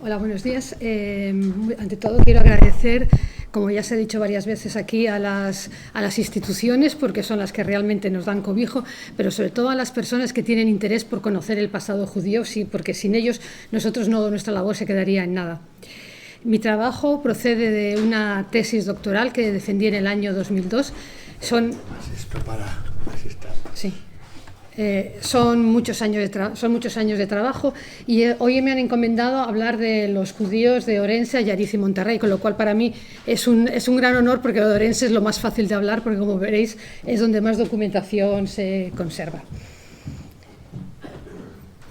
Hola, buenos días. Ante todo quiero agradecer, como ya se ha dicho varias veces aquí, a las instituciones, porque son las que realmente nos dan cobijo, pero sobre todo a las personas que tienen interés por conocer el pasado judío, sí, porque sin ellos nuestra labor se quedaría en nada. Mi trabajo procede de una tesis doctoral que defendí en el año 2002. Sí. Son muchos años de trabajo y hoy me han encomendado hablar de los judíos de Orense, Allariz y Monterrey, con lo cual para mí es un gran honor, porque lo de Orense es lo más fácil de hablar, porque como veréis es donde más documentación se conserva.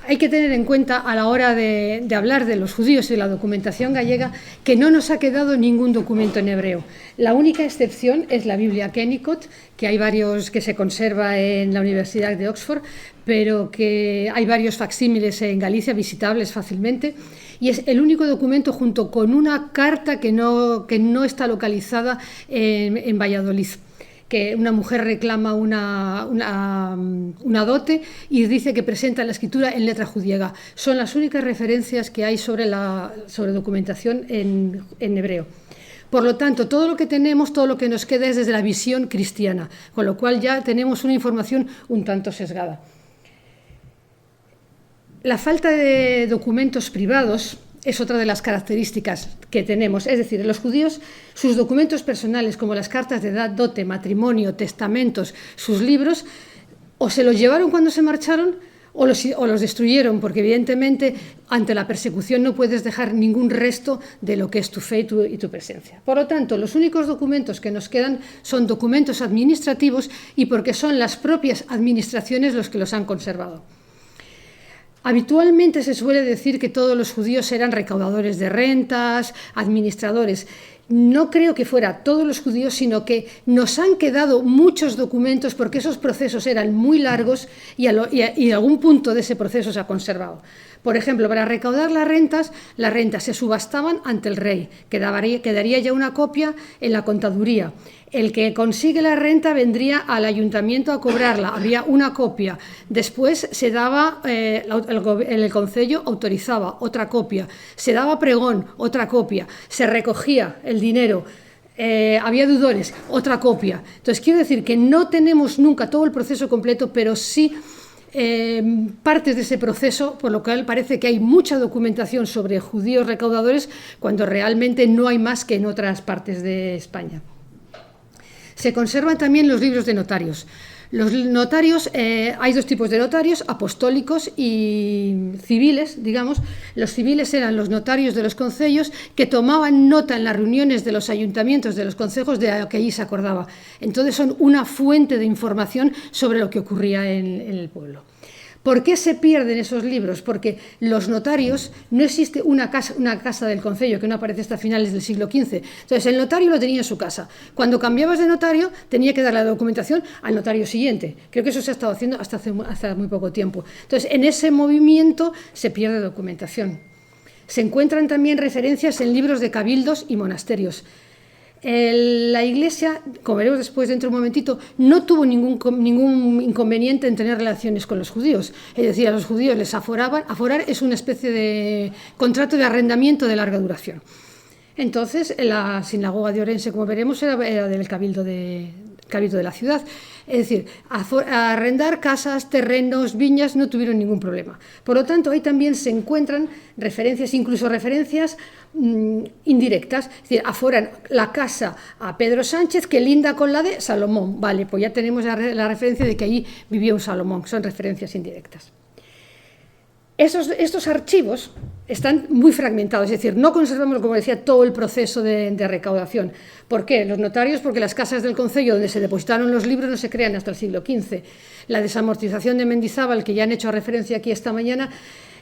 Hay que tener en cuenta a la hora de hablar de los judíos y de la documentación gallega que no nos ha quedado ningún documento en hebreo. La única excepción es la Biblia Kennicott, que hay varios que se conserva en la Universidad de Oxford, pero que hay varios facsímiles en Galicia visitables fácilmente, y es el único documento junto con una carta que no está localizada en Valladolid, que una mujer reclama una dote y dice que presenta la escritura en letra judía. Son las únicas referencias que hay sobre documentación en hebreo. Por lo tanto, todo lo que nos queda es desde la visión cristiana, con lo cual ya tenemos una información un tanto sesgada. La falta de documentos privados es otra de las características que tenemos. Es decir, los judíos, sus documentos personales, como las cartas de dote, matrimonio, testamentos, sus libros, o se los llevaron cuando se marcharon o los destruyeron, porque evidentemente ante la persecución no puedes dejar ningún resto de lo que es tu fe y tu presencia. Por lo tanto, los únicos documentos que nos quedan son documentos administrativos, y porque son las propias administraciones los que los han conservado. Habitualmente se suele decir que todos los judíos eran recaudadores de rentas, administradores. No creo que fuera todos los judíos, sino que nos han quedado muchos documentos, porque esos procesos eran muy largos y algún punto de ese proceso se ha conservado. Por ejemplo, para recaudar las rentas se subastaban ante el rey, quedaría ya una copia en la contaduría. El que consigue la renta vendría al ayuntamiento a cobrarla, habría una copia. Después se daba, el concello autorizaba otra copia, se daba pregón, otra copia, se recogía el dinero. Había deudores, otra copia. Entonces quiero decir que no tenemos nunca todo el proceso completo, pero sí partes de ese proceso, por lo cual parece que hay mucha documentación sobre judíos recaudadores cuando realmente no hay más que en otras partes de España. Se conservan también los libros de notarios. Los notarios, hay dos tipos de notarios, apostólicos y civiles, digamos. Los civiles eran los notarios de los concellos que tomaban nota en las reuniones de los ayuntamientos, de los concejos, de lo que allí se acordaba. Entonces son una fuente de información sobre lo que ocurría en el pueblo. ¿Por qué se pierden esos libros? Porque los notarios, no existe una casa del concello, que no aparece hasta finales del siglo XV. Entonces el notario lo tenía en su casa. Cuando cambiabas de notario tenía que dar la documentación al notario siguiente. Creo que eso se ha estado haciendo hasta hace muy poco tiempo. Entonces en ese movimiento se pierde documentación. Se encuentran también referencias en libros de cabildos y monasterios. La Iglesia, como veremos después dentro de un momentito, no tuvo ningún inconveniente en tener relaciones con los judíos. Es decir, a los judíos les aforaban. Aforar es una especie de contrato de arrendamiento de larga duración. Entonces, la sinagoga de Orense, como veremos, era del cabildo de la ciudad. Es decir, arrendar casas, terrenos, viñas, no tuvieron ningún problema. Por lo tanto, ahí también se encuentran referencias, incluso referencias indirectas. Es decir, aforan la casa a Pedro Sánchez, que linda con la de Salomón. Vale, pues ya tenemos la referencia de que allí vivía un Salomón. Son referencias indirectas. Estos archivos están muy fragmentados, es decir, no conservamos, como decía, todo el proceso de recaudación. ¿Por qué? Los notarios, porque las casas del concello donde se depositaron los libros no se crean hasta el siglo XV. La desamortización de Mendizábal, que ya han hecho referencia aquí esta mañana,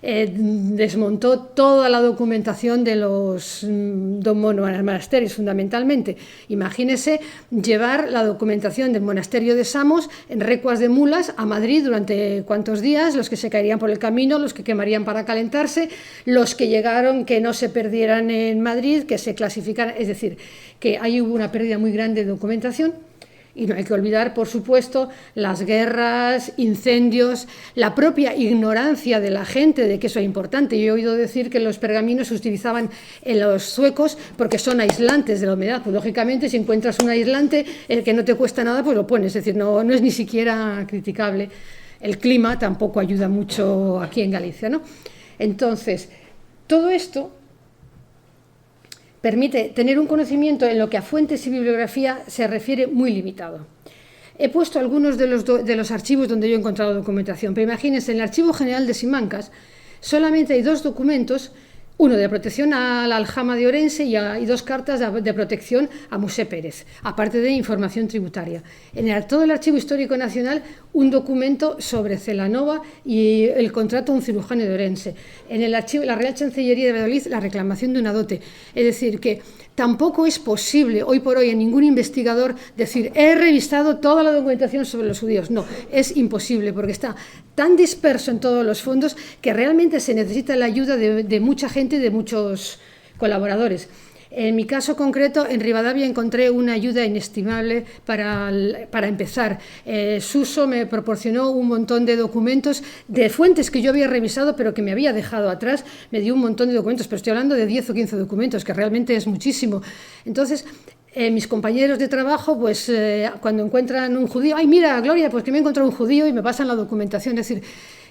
desmontó toda la documentación de los monasterios, fundamentalmente. Imagínese llevar la documentación del monasterio de Samos en recuas de mulas a Madrid durante cuántos días, los que se caerían por el camino, los que quemarían para calentarse, los que llegaron, que no se perdieran en Madrid, que se clasificaran. Es decir, que ahí hubo una pérdida muy grande de documentación. Y no hay que olvidar, por supuesto, las guerras, incendios, la propia ignorancia de la gente de que eso es importante. Yo he oído decir que los pergaminos se utilizaban en los zuecos porque son aislantes de la humedad. Pues lógicamente, si encuentras un aislante, el que no te cuesta nada, pues lo pones. Es decir, no es ni siquiera criticable. El clima tampoco ayuda mucho aquí en Galicia, ¿no? Entonces, todo esto permite tener un conocimiento en lo que a fuentes y bibliografía se refiere muy limitado. He puesto algunos de los archivos donde yo he encontrado documentación, pero imagínense, en el Archivo General de Simancas solamente hay 2 documentos, uno de protección a la aljama de Orense y 2 cartas de protección a Musé Pérez, aparte de información tributaria. En todo el Archivo Histórico Nacional, un documento sobre Celanova y el contrato a un cirujano de Orense. En el archivo, la Real Chancillería de Valladolid, la reclamación de una dote. Es decir, que tampoco es posible hoy por hoy a ningún investigador decir he revisado toda la documentación sobre los judíos. No, es imposible porque está tan disperso en todos los fondos que realmente se necesita la ayuda de mucha gente y de muchos colaboradores. En mi caso concreto, en Rivadavia encontré una ayuda inestimable para empezar. Suso me proporcionó un montón de documentos de fuentes que yo había revisado pero que me había dejado atrás. Me dio un montón de documentos, pero estoy hablando de 10 o 15 documentos, que realmente es muchísimo. Entonces, mis compañeros de trabajo, pues cuando encuentran un judío, ¡ay, mira, Gloria, pues que me he encontrado un judío! Y me pasan la documentación. Es decir,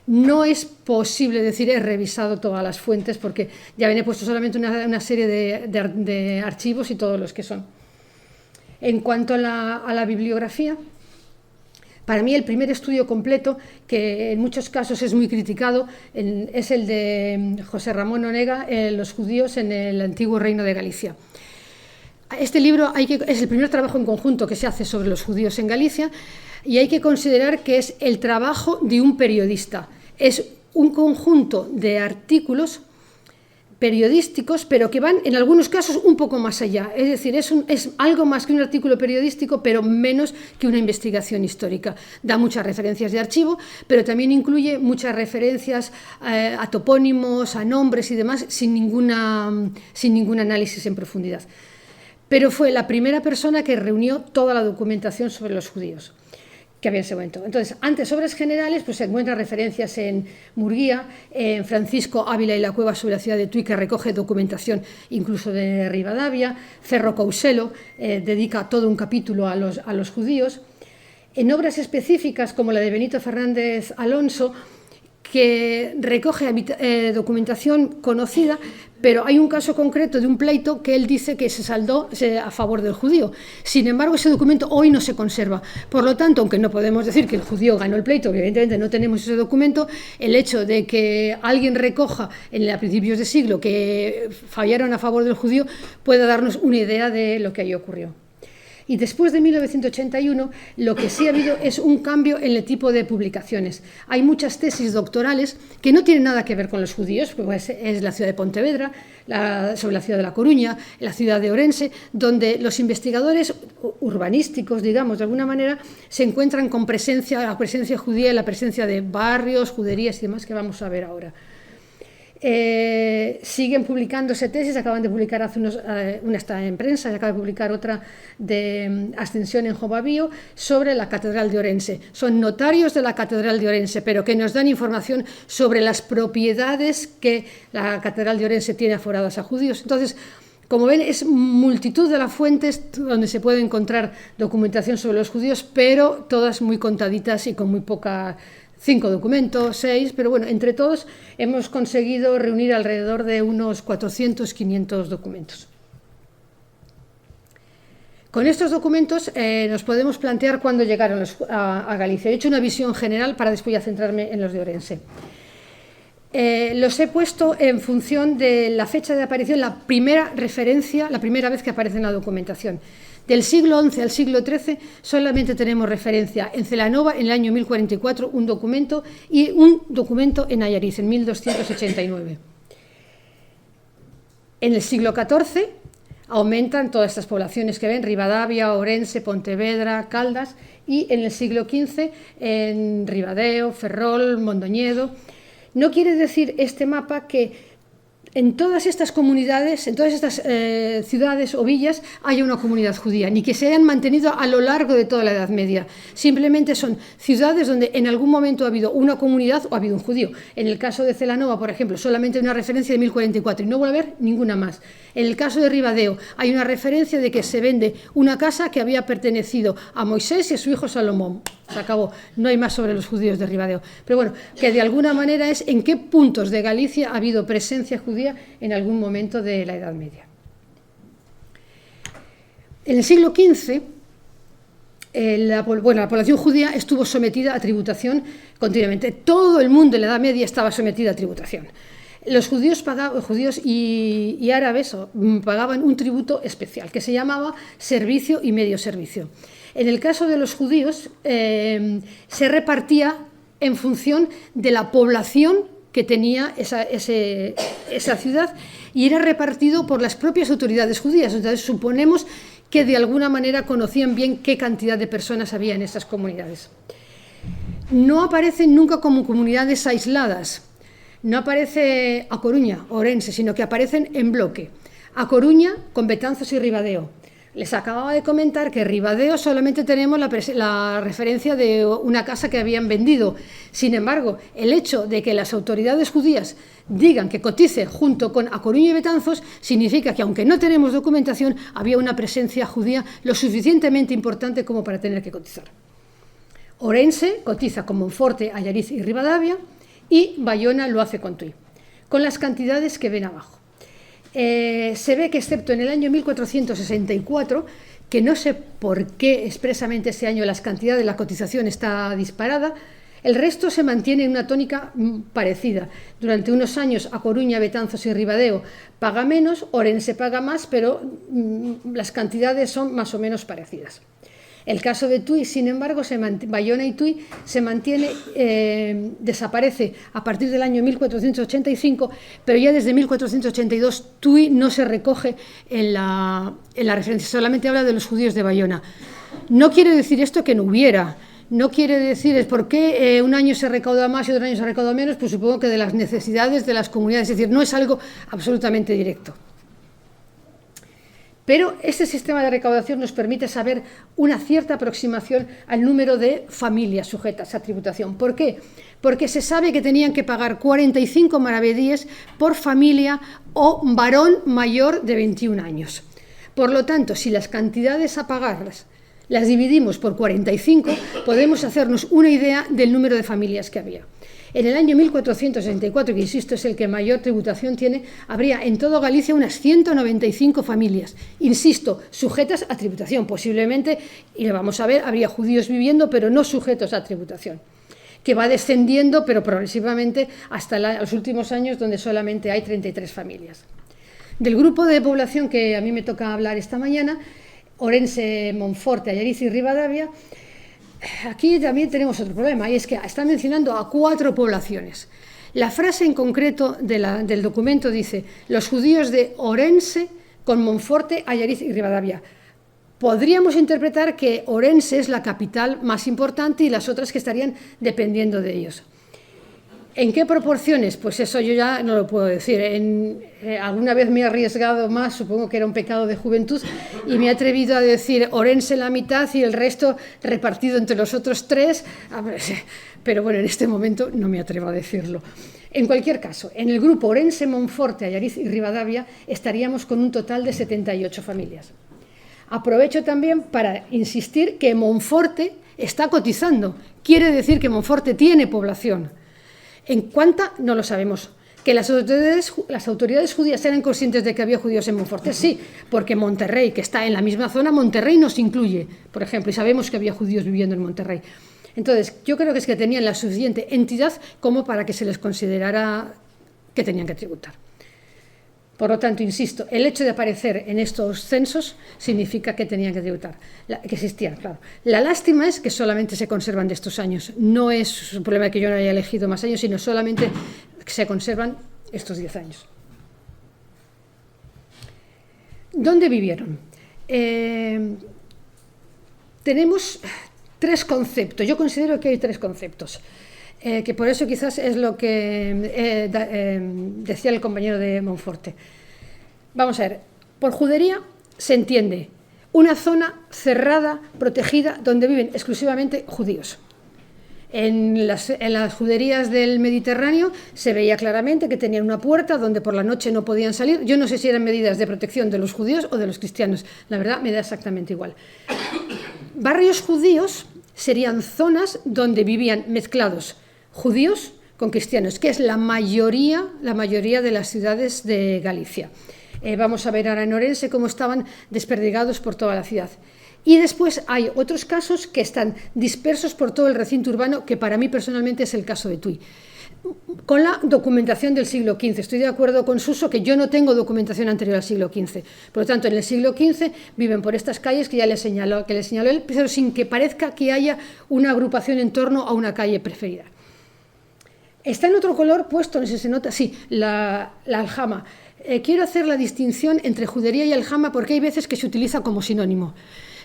no es posible decir he revisado todas las fuentes porque ya he puesto solamente una serie de archivos y todos los que son. En cuanto a la bibliografía, para mí el primer estudio completo, que en muchos casos es muy criticado, es el de José Ramón Onega, Los judíos en el antiguo Reino de Galicia. Este libro es el primer trabajo en conjunto que se hace sobre los judíos en Galicia y hay que considerar que es el trabajo de un periodista. Es un conjunto de artículos periodísticos, pero que van en algunos casos un poco más allá. Es decir, es algo más que un artículo periodístico, pero menos que una investigación histórica. Da muchas referencias de archivo, pero también incluye muchas referencias a topónimos, a nombres y demás, sin ningún análisis en profundidad. Pero fue la primera persona que reunió toda la documentación sobre los judíos que había en ese momento. Entonces, antes, obras generales, pues se encuentran referencias en Murguía, en Francisco Ávila y la Cueva sobre la ciudad de Tui, que recoge documentación incluso de Rivadavia. Ferro Couselo dedica todo un capítulo a los judíos. En obras específicas, como la de Benito Fernández Alonso, que recoge documentación conocida, pero hay un caso concreto de un pleito que él dice que se saldó a favor del judío. Sin embargo, ese documento hoy no se conserva. Por lo tanto, aunque no podemos decir que el judío ganó el pleito, que evidentemente no tenemos ese documento, el hecho de que alguien recoja a principios de siglo que fallaron a favor del judío puede darnos una idea de lo que ahí ocurrió. Y después de 1981, lo que sí ha habido es un cambio en el tipo de publicaciones. Hay muchas tesis doctorales que no tienen nada que ver con los judíos, pues es la ciudad de Pontevedra, sobre la ciudad de La Coruña, la ciudad de Orense, donde los investigadores urbanísticos, digamos, de alguna manera, se encuentran con la presencia judía y la presencia de barrios, juderías y demás que vamos a ver ahora. Siguen publicándose tesis, acaban de publicar hace una está en prensa, se acaba de publicar otra de Ascensión en Jovavío sobre la Catedral de Orense. Son notarios de la Catedral de Orense, pero que nos dan información sobre las propiedades que la Catedral de Orense tiene aforadas a judíos. Entonces, como ven, es multitud de las fuentes donde se puede encontrar documentación sobre los judíos, pero todas muy contaditas y con muy poca... 5 documentos, 6, pero bueno, entre todos hemos conseguido reunir alrededor de unos 400, 500 documentos. Con estos documentos nos podemos plantear cuándo llegaron a Galicia. He hecho una visión general para después ya centrarme en los de Orense. Los he puesto en función de la fecha de aparición, la primera referencia, la primera vez que aparece en la documentación. Del siglo XI al siglo XIII solamente tenemos referencia en Celanova, en el año 1044, un documento, y un documento en Allariz, en 1289. En el siglo XIV aumentan todas estas poblaciones que ven, Rivadavia, Orense, Pontevedra, Caldas, y en el siglo XV en Ribadeo, Ferrol, Mondoñedo. No quiere decir este mapa que en todas estas comunidades, en todas estas ciudades o villas, haya una comunidad judía, ni que se hayan mantenido a lo largo de toda la Edad Media. Simplemente son ciudades donde en algún momento ha habido una comunidad o ha habido un judío. En el caso de Celanova, por ejemplo, solamente hay una referencia de 1044 y no vuelve a haber ninguna más. En el caso de Ribadeo, hay una referencia de que se vende una casa que había pertenecido a Moisés y a su hijo Salomón. Se acabó, no hay más sobre los judíos de Ribadeo. Pero bueno, que de alguna manera es en qué puntos de Galicia ha habido presencia judía en algún momento de la Edad Media. En el siglo XV, la población judía estuvo sometida a tributación continuamente. Todo el mundo en la Edad Media estaba sometido a tributación. Los judíos y árabes pagaban un tributo especial que se llamaba servicio y medio servicio. En el caso de los judíos se repartía en función de la población que tenía esa ciudad y era repartido por las propias autoridades judías. Entonces suponemos que de alguna manera conocían bien qué cantidad de personas había en esas comunidades. No aparecen nunca como comunidades aisladas. No aparece A Coruña, Orense, sino que aparecen en bloque. A Coruña con Betanzos y Ribadeo. Les acababa de comentar que en Ribadeo solamente tenemos la referencia de una casa que habían vendido. Sin embargo, el hecho de que las autoridades judías digan que cotice junto con A Coruña y Betanzos significa que, aunque no tenemos documentación, había una presencia judía lo suficientemente importante como para tener que cotizar. Orense cotiza con Monforte, Allariz y Ribadavia, y Bayona lo hace con Tui, con las cantidades que ven abajo. Se ve que excepto en el año 1464, que no sé por qué expresamente ese año las cantidades de la cotización está disparada, el resto se mantiene en una tónica parecida. Durante unos años A Coruña, Betanzos y Ribadeo paga menos, Orense paga más, pero las cantidades son más o menos parecidas. El caso de Tui, sin embargo, Bayona y Tui se mantiene, desaparece a partir del año 1485, pero ya desde 1482 Tui no se recoge en la referencia, solamente habla de los judíos de Bayona. No quiere decir esto que no hubiera, no quiere decir es por qué un año se recauda más y otro año se recauda menos, pues supongo que de las necesidades de las comunidades, es decir, no es algo absolutamente directo. Pero este sistema de recaudación nos permite saber una cierta aproximación al número de familias sujetas a tributación. ¿Por qué? Porque se sabe que tenían que pagar 45 maravedíes por familia o varón mayor de 21 años. Por lo tanto, si las cantidades a pagarlas las dividimos por 45, podemos hacernos una idea del número de familias que había. En el año 1464, que insisto es el que mayor tributación tiene, habría en todo Galicia unas 195 familias, insisto, sujetas a tributación. Posiblemente, y lo vamos a ver, habría judíos viviendo, pero no sujetos a tributación, que va descendiendo, pero progresivamente hasta los últimos años, donde solamente hay 33 familias. Del grupo de población que a mí me toca hablar esta mañana, Orense, Monforte, Allariz y Ribadavia, aquí también tenemos otro problema, y es que está mencionando a 4 poblaciones. La frase en concreto del documento dice: los judíos de Orense con Monforte, Allariz y Ribadavia. Podríamos interpretar que Orense es la capital más importante y las otras que estarían dependiendo de ellos. ¿En qué proporciones? Pues eso yo ya no lo puedo decir. Alguna vez me he arriesgado más, supongo que era un pecado de juventud, y me he atrevido a decir Orense la mitad y el resto repartido entre los otros 3, pero bueno, en este momento no me atrevo a decirlo. En cualquier caso, en el grupo Orense, Monforte, Allariz y Ribadavia estaríamos con un total de 78 familias. Aprovecho también para insistir que Monforte está cotizando. Quiere decir que Monforte tiene población. En cuánta, no lo sabemos. Que las autoridades judías eran conscientes de que había judíos en Monforte, sí, porque Monterrey, que está en la misma zona, Monterrey nos incluye, por ejemplo, y sabemos que había judíos viviendo en Monterrey. Entonces, yo creo que es que tenían la suficiente entidad como para que se les considerara que tenían que tributar. Por lo tanto, insisto, el hecho de aparecer en estos censos significa que tenían que tributar, que existían, claro. La lástima es que solamente se conservan de estos años. No es un problema que yo no haya elegido más años, sino solamente que se conservan estos 10 años. ¿Dónde vivieron? Tenemos 3 conceptos. Yo considero que hay 3 conceptos. que por eso quizás es lo que decía el compañero de Monforte. Vamos a ver, por judería se entiende una zona cerrada, protegida, donde viven exclusivamente judíos. En las juderías del Mediterráneo se veía claramente que tenían una puerta donde por la noche no podían salir. Yo no sé si eran medidas de protección de los judíos o de los cristianos, la verdad me da exactamente igual. Barrios judíos serían zonas donde vivían mezclados judíos con cristianos, que es la mayoría de las ciudades de Galicia. Vamos a ver ahora en Orense cómo estaban desperdigados por toda la ciudad. Y después hay otros casos que están dispersos por todo el recinto urbano, que para mí personalmente es el caso de Tui. Con la documentación del siglo XV, estoy de acuerdo con Suso que yo no tengo documentación anterior al siglo XV. Por lo tanto, en el siglo XV viven por estas calles que ya le señaló él, pero sin que parezca que haya una agrupación en torno a una calle preferida. Está en otro color puesto, no sé si se nota, sí, la aljama. Quiero hacer la distinción entre judería y aljama porque hay veces que se utiliza como sinónimo.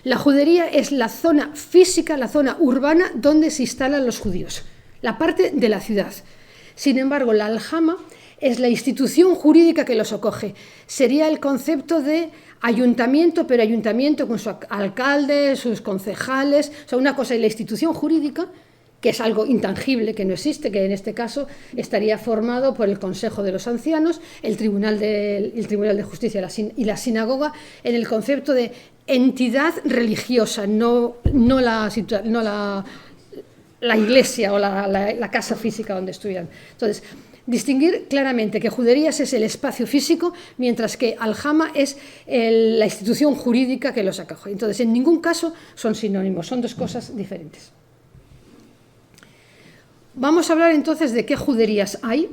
La judería es la zona física, la zona urbana donde se instalan los judíos, la parte de la ciudad. Sin embargo, la aljama es la institución jurídica que los acoge. Sería el concepto de ayuntamiento, pero ayuntamiento con su alcalde, sus concejales, o sea, una cosa es la institución jurídica, que es algo intangible, que no existe, que en este caso estaría formado por el Consejo de los Ancianos, el Tribunal de Justicia y la sinagoga, en el concepto de entidad religiosa, no la iglesia o la casa física donde estudian. Entonces, distinguir claramente que juderías es el espacio físico, mientras que aljama es la institución jurídica que los acoge. Entonces, en ningún caso son sinónimos, son dos cosas diferentes. Vamos a hablar entonces de qué juderías hay.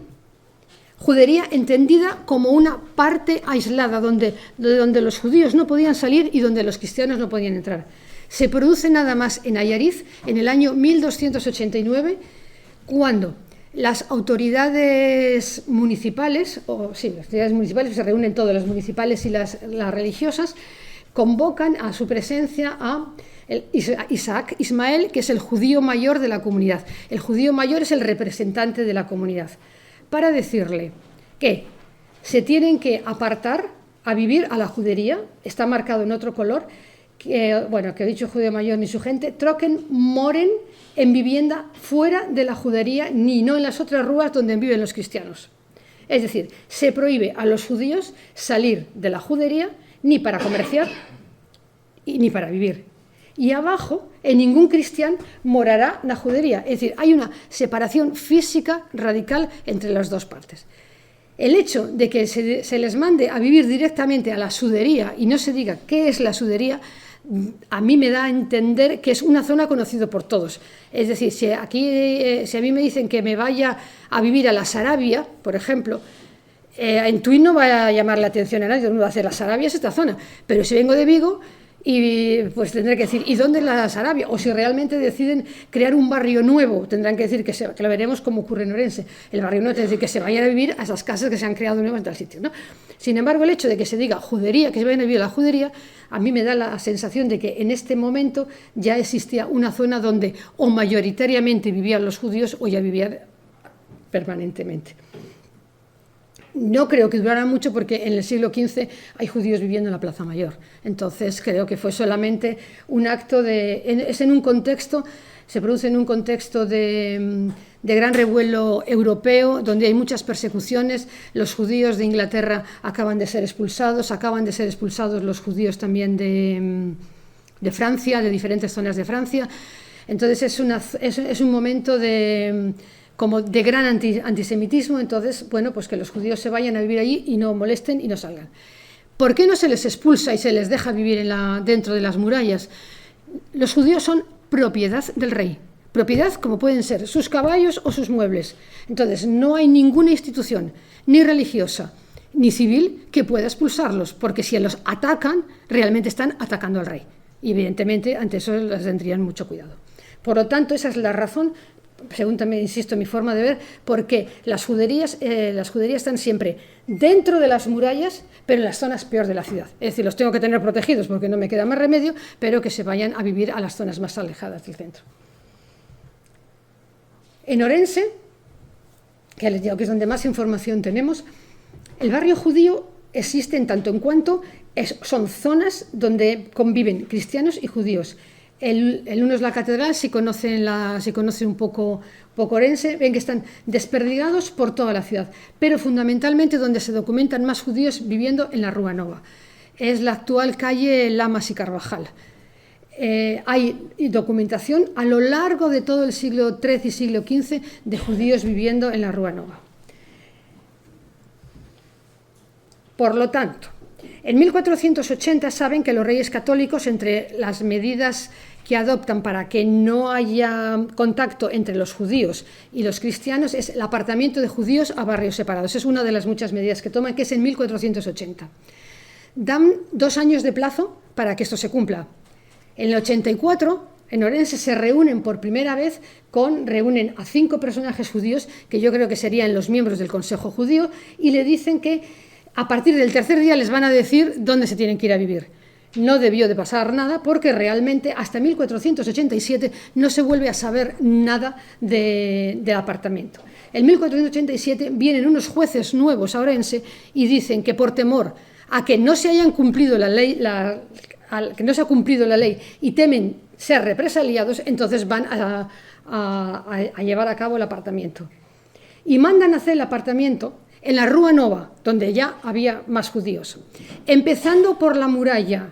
Judería entendida como una parte aislada, donde los judíos no podían salir y donde los cristianos no podían entrar. Se produce nada más en Ayariz en el año 1289, cuando las autoridades municipales, se reúnen todas las municipales y las religiosas, convocan a su presencia a Ismael, que es el judío mayor de la comunidad. El judío mayor es el representante de la comunidad, para decirle que se tienen que apartar a vivir a la judería, está marcado en otro color, que ha dicho judío mayor ni su gente, troquen, moren en vivienda fuera de la judería, ni no en las otras rúas donde viven los cristianos. Es decir, se prohíbe a los judíos salir de la judería ni para comerciar ni para vivir. Y abajo, en ningún cristiano morará la judería. Es decir, hay una separación física radical entre las dos partes. El hecho de que se les mande a vivir directamente a la sudería y no se diga qué es la sudería, a mí me da a entender que es una zona conocida por todos. Es decir, si a mí me dicen que me vaya a vivir a la Sarabia, por ejemplo, en Tui no va a llamar la atención a nadie, no va a hacer la Sarabia es esta zona, pero si vengo de Vigo, y pues tendré que decir, ¿y dónde es la Sarabia? O si realmente deciden crear un barrio nuevo, tendrán que decir que lo veremos como ocurre en Orense. El barrio nuevo es decir, que se vayan a vivir a esas casas que se han creado nuevas en tal sitio, ¿no? Sin embargo, el hecho de que se diga judería, que se vayan a vivir a la judería, a mí me da la sensación de que en este momento ya existía una zona donde o mayoritariamente vivían los judíos o ya vivían permanentemente. No creo que durara mucho porque en el siglo XV hay judíos viviendo en la Plaza Mayor. Entonces creo que fue solamente un acto se produce en un contexto de gran revuelo europeo, donde hay muchas persecuciones. Los judíos de Inglaterra acaban de ser expulsados los judíos también de Francia, de diferentes zonas de Francia. Entonces es un momento como de gran antisemitismo. Entonces, pues que los judíos se vayan a vivir allí y no molesten y no salgan. ¿Por qué no se les expulsa y se les deja vivir dentro de las murallas? Los judíos son propiedad del rey, propiedad como pueden ser sus caballos o sus muebles. Entonces, no hay ninguna institución, ni religiosa, ni civil, que pueda expulsarlos, porque si los atacan, realmente están atacando al rey. Y evidentemente, ante eso les tendrían mucho cuidado. Por lo tanto, esa es la razón, según también insisto en mi forma de ver, porque las juderías están siempre dentro de las murallas, pero en las zonas peor de la ciudad. Es decir, los tengo que tener protegidos porque no me queda más remedio, pero que se vayan a vivir a las zonas más alejadas del centro. En Orense, que les digo que es donde más información tenemos, el barrio judío existe en tanto en cuanto son zonas donde conviven cristianos y judíos. El uno es la catedral, si conocen un poco Orense, ven que están desperdigados por toda la ciudad, pero fundamentalmente donde se documentan más judíos viviendo en la Rúa Nova. Es la actual calle Lamas y Carvajal. Hay documentación a lo largo de todo el siglo XIII y siglo XV de judíos viviendo en la Rúa Nova. Por lo tanto, en 1480 saben que los reyes católicos, entre las medidas que adoptan para que no haya contacto entre los judíos y los cristianos, es el apartamiento de judíos a barrios separados. Es una de las muchas medidas que toman, que es en 1480. Dan 2 años de plazo para que esto se cumpla. En el 84, en Orense se reúnen por primera vez, reúnen a 5 personajes judíos, que yo creo que serían los miembros del Consejo Judío, y le dicen que a partir del tercer día les van a decir dónde se tienen que ir a vivir. No debió de pasar nada, porque realmente hasta 1487 no se vuelve a saber nada del apartamento. En 1487 vienen unos jueces nuevos a Orense y dicen que por temor a que no se hayan cumplido que no se ha cumplido la ley y temen ser represaliados, entonces van a llevar a cabo el apartamiento. Y mandan hacer el apartamento en la Rúa Nova, donde ya había más judíos, empezando por la muralla.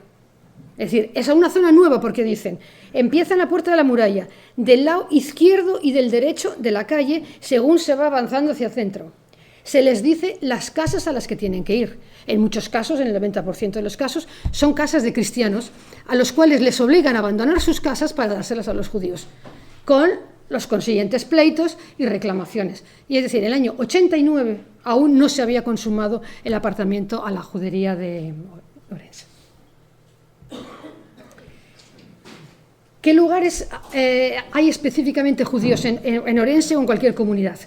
Es decir, es una zona nueva porque dicen, empieza en la puerta de la muralla, del lado izquierdo y del derecho de la calle, según se va avanzando hacia el centro. Se les dice las casas a las que tienen que ir. En muchos casos, en el 90% de los casos, son casas de cristianos, a los cuales les obligan a abandonar sus casas para dárselas a los judíos, con los consiguientes pleitos y reclamaciones. Y es decir, en el año 89 aún no se había consumado el apartamiento a la judería de Orense. ¿Qué lugares hay específicamente judíos en Orense o en cualquier comunidad?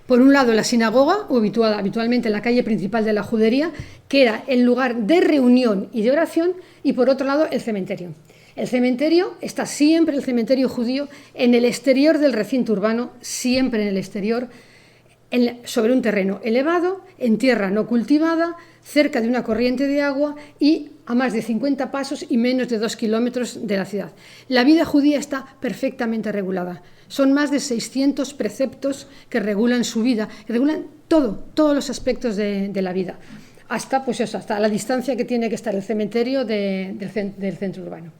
Por un lado, la sinagoga, ubicada habitualmente en la calle principal de la judería, que era el lugar de reunión y de oración, y por otro lado, el cementerio. El cementerio está siempre, el cementerio judío, en el exterior del recinto urbano, siempre en el exterior, sobre un terreno elevado, en tierra no cultivada, cerca de una corriente de agua y a más de 50 pasos y menos de 2 kilómetros de la ciudad. La vida judía está perfectamente regulada. Son más de 600 preceptos que regulan su vida, que regulan todos los aspectos de la vida, hasta la distancia que tiene que estar el cementerio del centro urbano.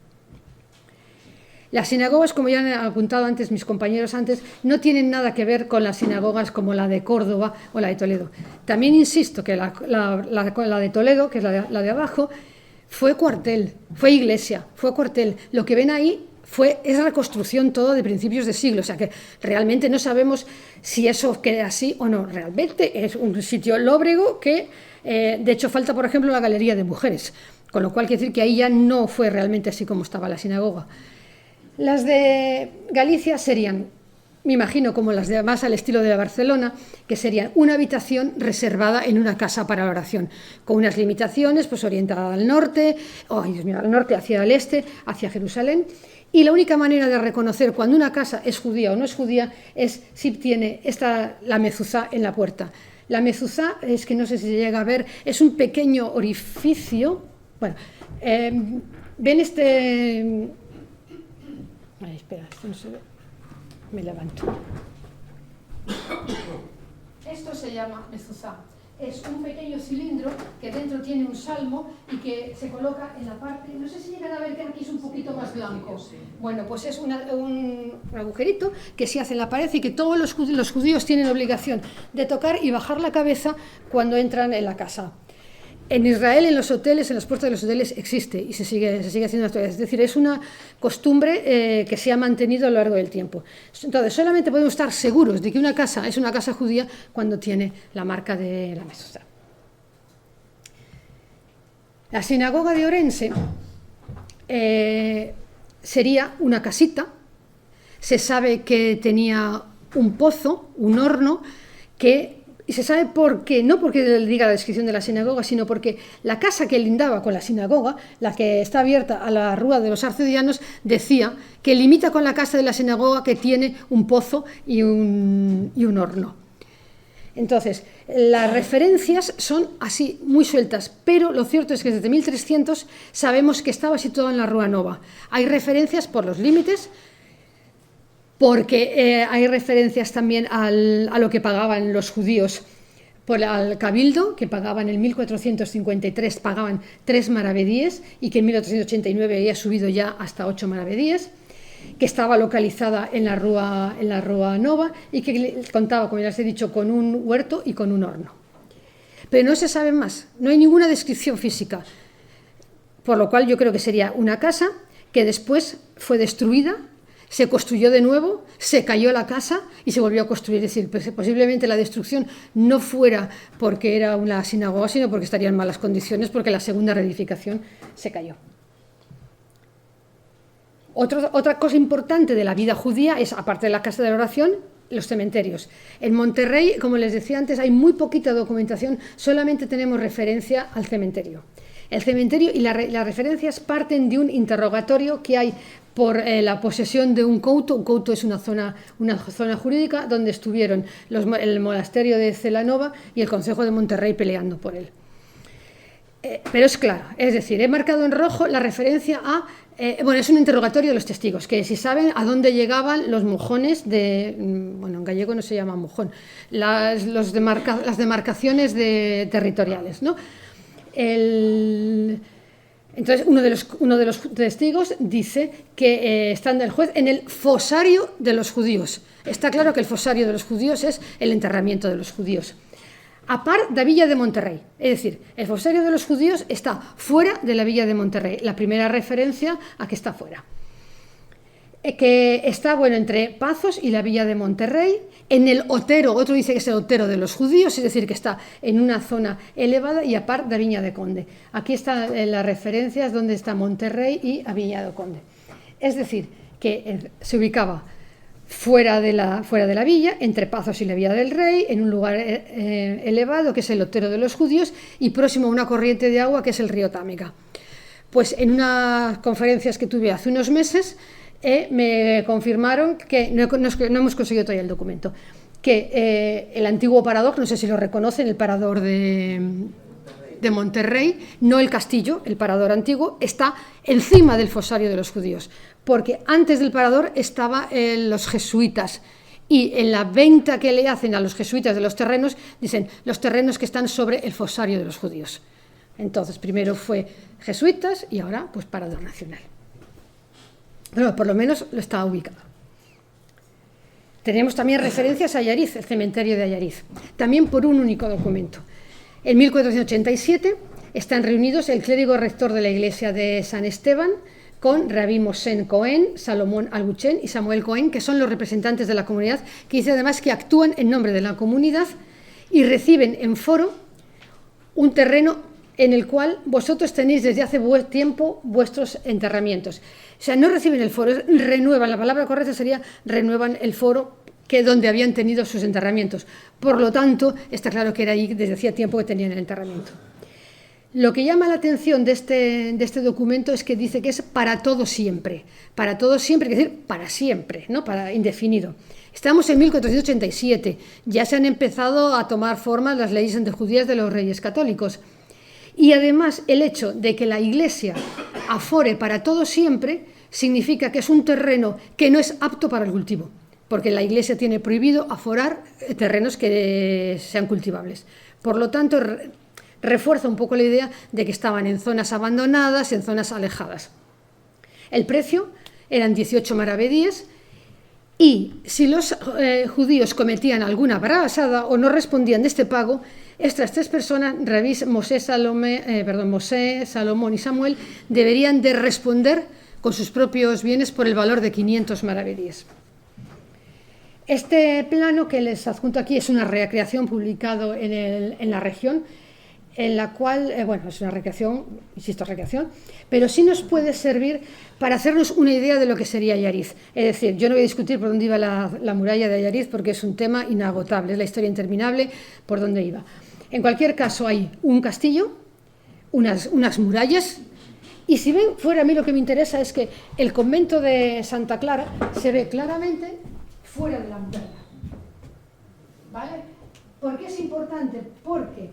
Las sinagogas, como ya han apuntado antes mis compañeros no tienen nada que ver con las sinagogas como la de Córdoba o la de Toledo. También insisto que la de Toledo, que es la de abajo, fue cuartel, fue iglesia, fue cuartel. Lo que ven ahí es reconstrucción todo de principios de siglo, o sea que realmente no sabemos si eso queda así o no. Realmente es un sitio lóbrego que, de hecho, falta, por ejemplo, la galería de mujeres, con lo cual quiere decir que ahí ya no fue realmente así como estaba la sinagoga. Las de Galicia serían, me imagino, como las de más al estilo de la Barcelona, que serían una habitación reservada en una casa para la oración, con unas limitaciones, pues orientada al norte, al norte hacia el este, hacia Jerusalén, y la única manera de reconocer cuando una casa es judía o no es judía es si tiene la mezuzá en la puerta. La mezuzá es que no sé si se llega a ver, es un pequeño orificio, bueno, ven Ay, espera, esto no se ve. Me levanto. Esto se llama mezuzá. Es un pequeño cilindro que dentro tiene un salmo y que se coloca en la parte... No sé si llegan a ver que aquí es un poquito más blanco. Bueno, pues es un agujerito que se hace en la pared y que todos los judíos tienen obligación de tocar y bajar la cabeza cuando entran en la casa. En Israel, en los hoteles, en las puertas de los hoteles existe y se sigue haciendo actualidad. Es decir, es una costumbre que se ha mantenido a lo largo del tiempo. Entonces, solamente podemos estar seguros de que una casa es una casa judía cuando tiene la marca de la mezuzá. La sinagoga de Orense sería una casita. Se sabe que tenía un pozo, un horno, que Y se sabe por qué, no porque le diga la descripción de la sinagoga, sino porque la casa que lindaba con la sinagoga, la que está abierta a la Rúa de los Arcedianos, decía que limita con la casa de la sinagoga, que tiene un pozo y un horno. Entonces, las referencias son así, muy sueltas, pero lo cierto es que desde 1300 sabemos que estaba situado en la Rúa Nova. Hay referencias por los límites, porque hay referencias también a lo que pagaban los judíos al cabildo, que pagaban en 1453, pagaban 3 maravedíes, y que en 1489 había subido ya hasta 8 maravedíes, que estaba localizada en la Rúa Nova y que contaba, como ya les he dicho, con un huerto y con un horno. Pero no se sabe más, no hay ninguna descripción física, por lo cual yo creo que sería una casa que después fue destruida, se construyó de nuevo, se cayó la casa y se volvió a construir. Es decir, posiblemente la destrucción no fuera porque era una sinagoga, sino porque estaría en malas condiciones, porque la segunda reedificación se cayó. Otra cosa importante de la vida judía es, aparte de la casa de la oración, los cementerios. En Monterrey, como les decía antes, hay muy poquita documentación, solamente tenemos referencia al cementerio. El cementerio y las referencias parten de un interrogatorio que hay por la posesión de un couto. Un couto es una zona jurídica donde estuvieron el monasterio de Celanova y el Concejo de Monterrey peleando por él. Pero es claro, es decir, he marcado en rojo la referencia a... es un interrogatorio de los testigos, que si saben a dónde llegaban los mojones bueno, en gallego no se llama mojón, las demarcaciones territoriales, ¿no? Entonces, uno de los testigos dice que estando el juez en el fosario de los judíos. Está claro que el fosario de los judíos es el enterramiento de los judíos. A par de Villa de Monterrey, es decir, el fosario de los judíos está fuera de la Villa de Monterrey, la primera referencia a que está fuera. Que está, bueno, entre Pazos y la Villa de Monterrey, en el Otero, otro dice que es el Otero de los judíos, es decir, que está en una zona elevada, y a par de Viña de Conde. Aquí están las referencias donde está Monterrey y a Viña de Conde. Es decir, que se ubicaba fuera de la villa, entre Pazos y la Villa del Rey, en un lugar elevado, que es el Otero de los judíos, y próximo a una corriente de agua, que es el río Támeca. Pues en unas conferencias que tuve hace unos meses, me confirmaron que no hemos conseguido todavía el documento, que el antiguo parador, no sé si lo reconocen, el parador de Monterrey, no el castillo, el parador antiguo, está encima del fosario de los judíos, porque antes del parador estaban los jesuitas, y en la venta que le hacen a los jesuitas de los terrenos, dicen los terrenos que están sobre el fosario de los judíos. Entonces, primero fue jesuitas y ahora pues parador nacional. Pero por lo menos lo está ubicado. Tenemos también referencias a Ayariz, el cementerio de Ayariz, también por un único documento. En 1487 están reunidos el clérigo rector de la iglesia de San Esteban con Rabí Moshe Cohen, Salomón Albuchen y Samuel Cohen, que son los representantes de la comunidad, que dice además que actúan en nombre de la comunidad y reciben en foro un terreno en el cual vosotros tenéis desde hace tiempo vuestros enterramientos. O sea, no reciben el foro, renuevan, la palabra correcta sería renuevan el foro donde habían tenido sus enterramientos. Por lo tanto, está claro que era ahí desde hacía tiempo que tenían el enterramiento. Lo que llama la atención de este documento es que dice que es para todo siempre, es decir, para siempre, ¿no? Para indefinido. Estamos en 1487, ya se han empezado a tomar forma las leyes antijudías de los reyes católicos. Y además el hecho de que la Iglesia afore para todo siempre significa que es un terreno que no es apto para el cultivo, porque la Iglesia tiene prohibido aforar terrenos que sean cultivables. Por lo tanto, refuerza un poco la idea de que estaban en zonas abandonadas, en zonas alejadas. El precio eran 18 maravedíes, y si los judíos cometían alguna barrabasada o no respondían de este pago, estas tres personas, Rabís Moshe, Salomón y Samuel, deberían de responder con sus propios bienes por el valor de 500 maravedíes. Este plano que les adjunto aquí es una recreación publicado en la región. en la cual, bueno, es una recreación, insisto, recreación, pero sí nos puede servir para hacernos una idea de lo que sería Allariz. Es decir, yo no voy a discutir por dónde iba la muralla de Allariz porque es un tema inagotable, es la historia interminable por dónde iba. En cualquier caso, hay un castillo, unas murallas, y si ven fuera, a mí lo que me interesa es que el convento de Santa Clara se ve claramente fuera de la muralla. ¿Vale? ¿Por qué es importante? Porque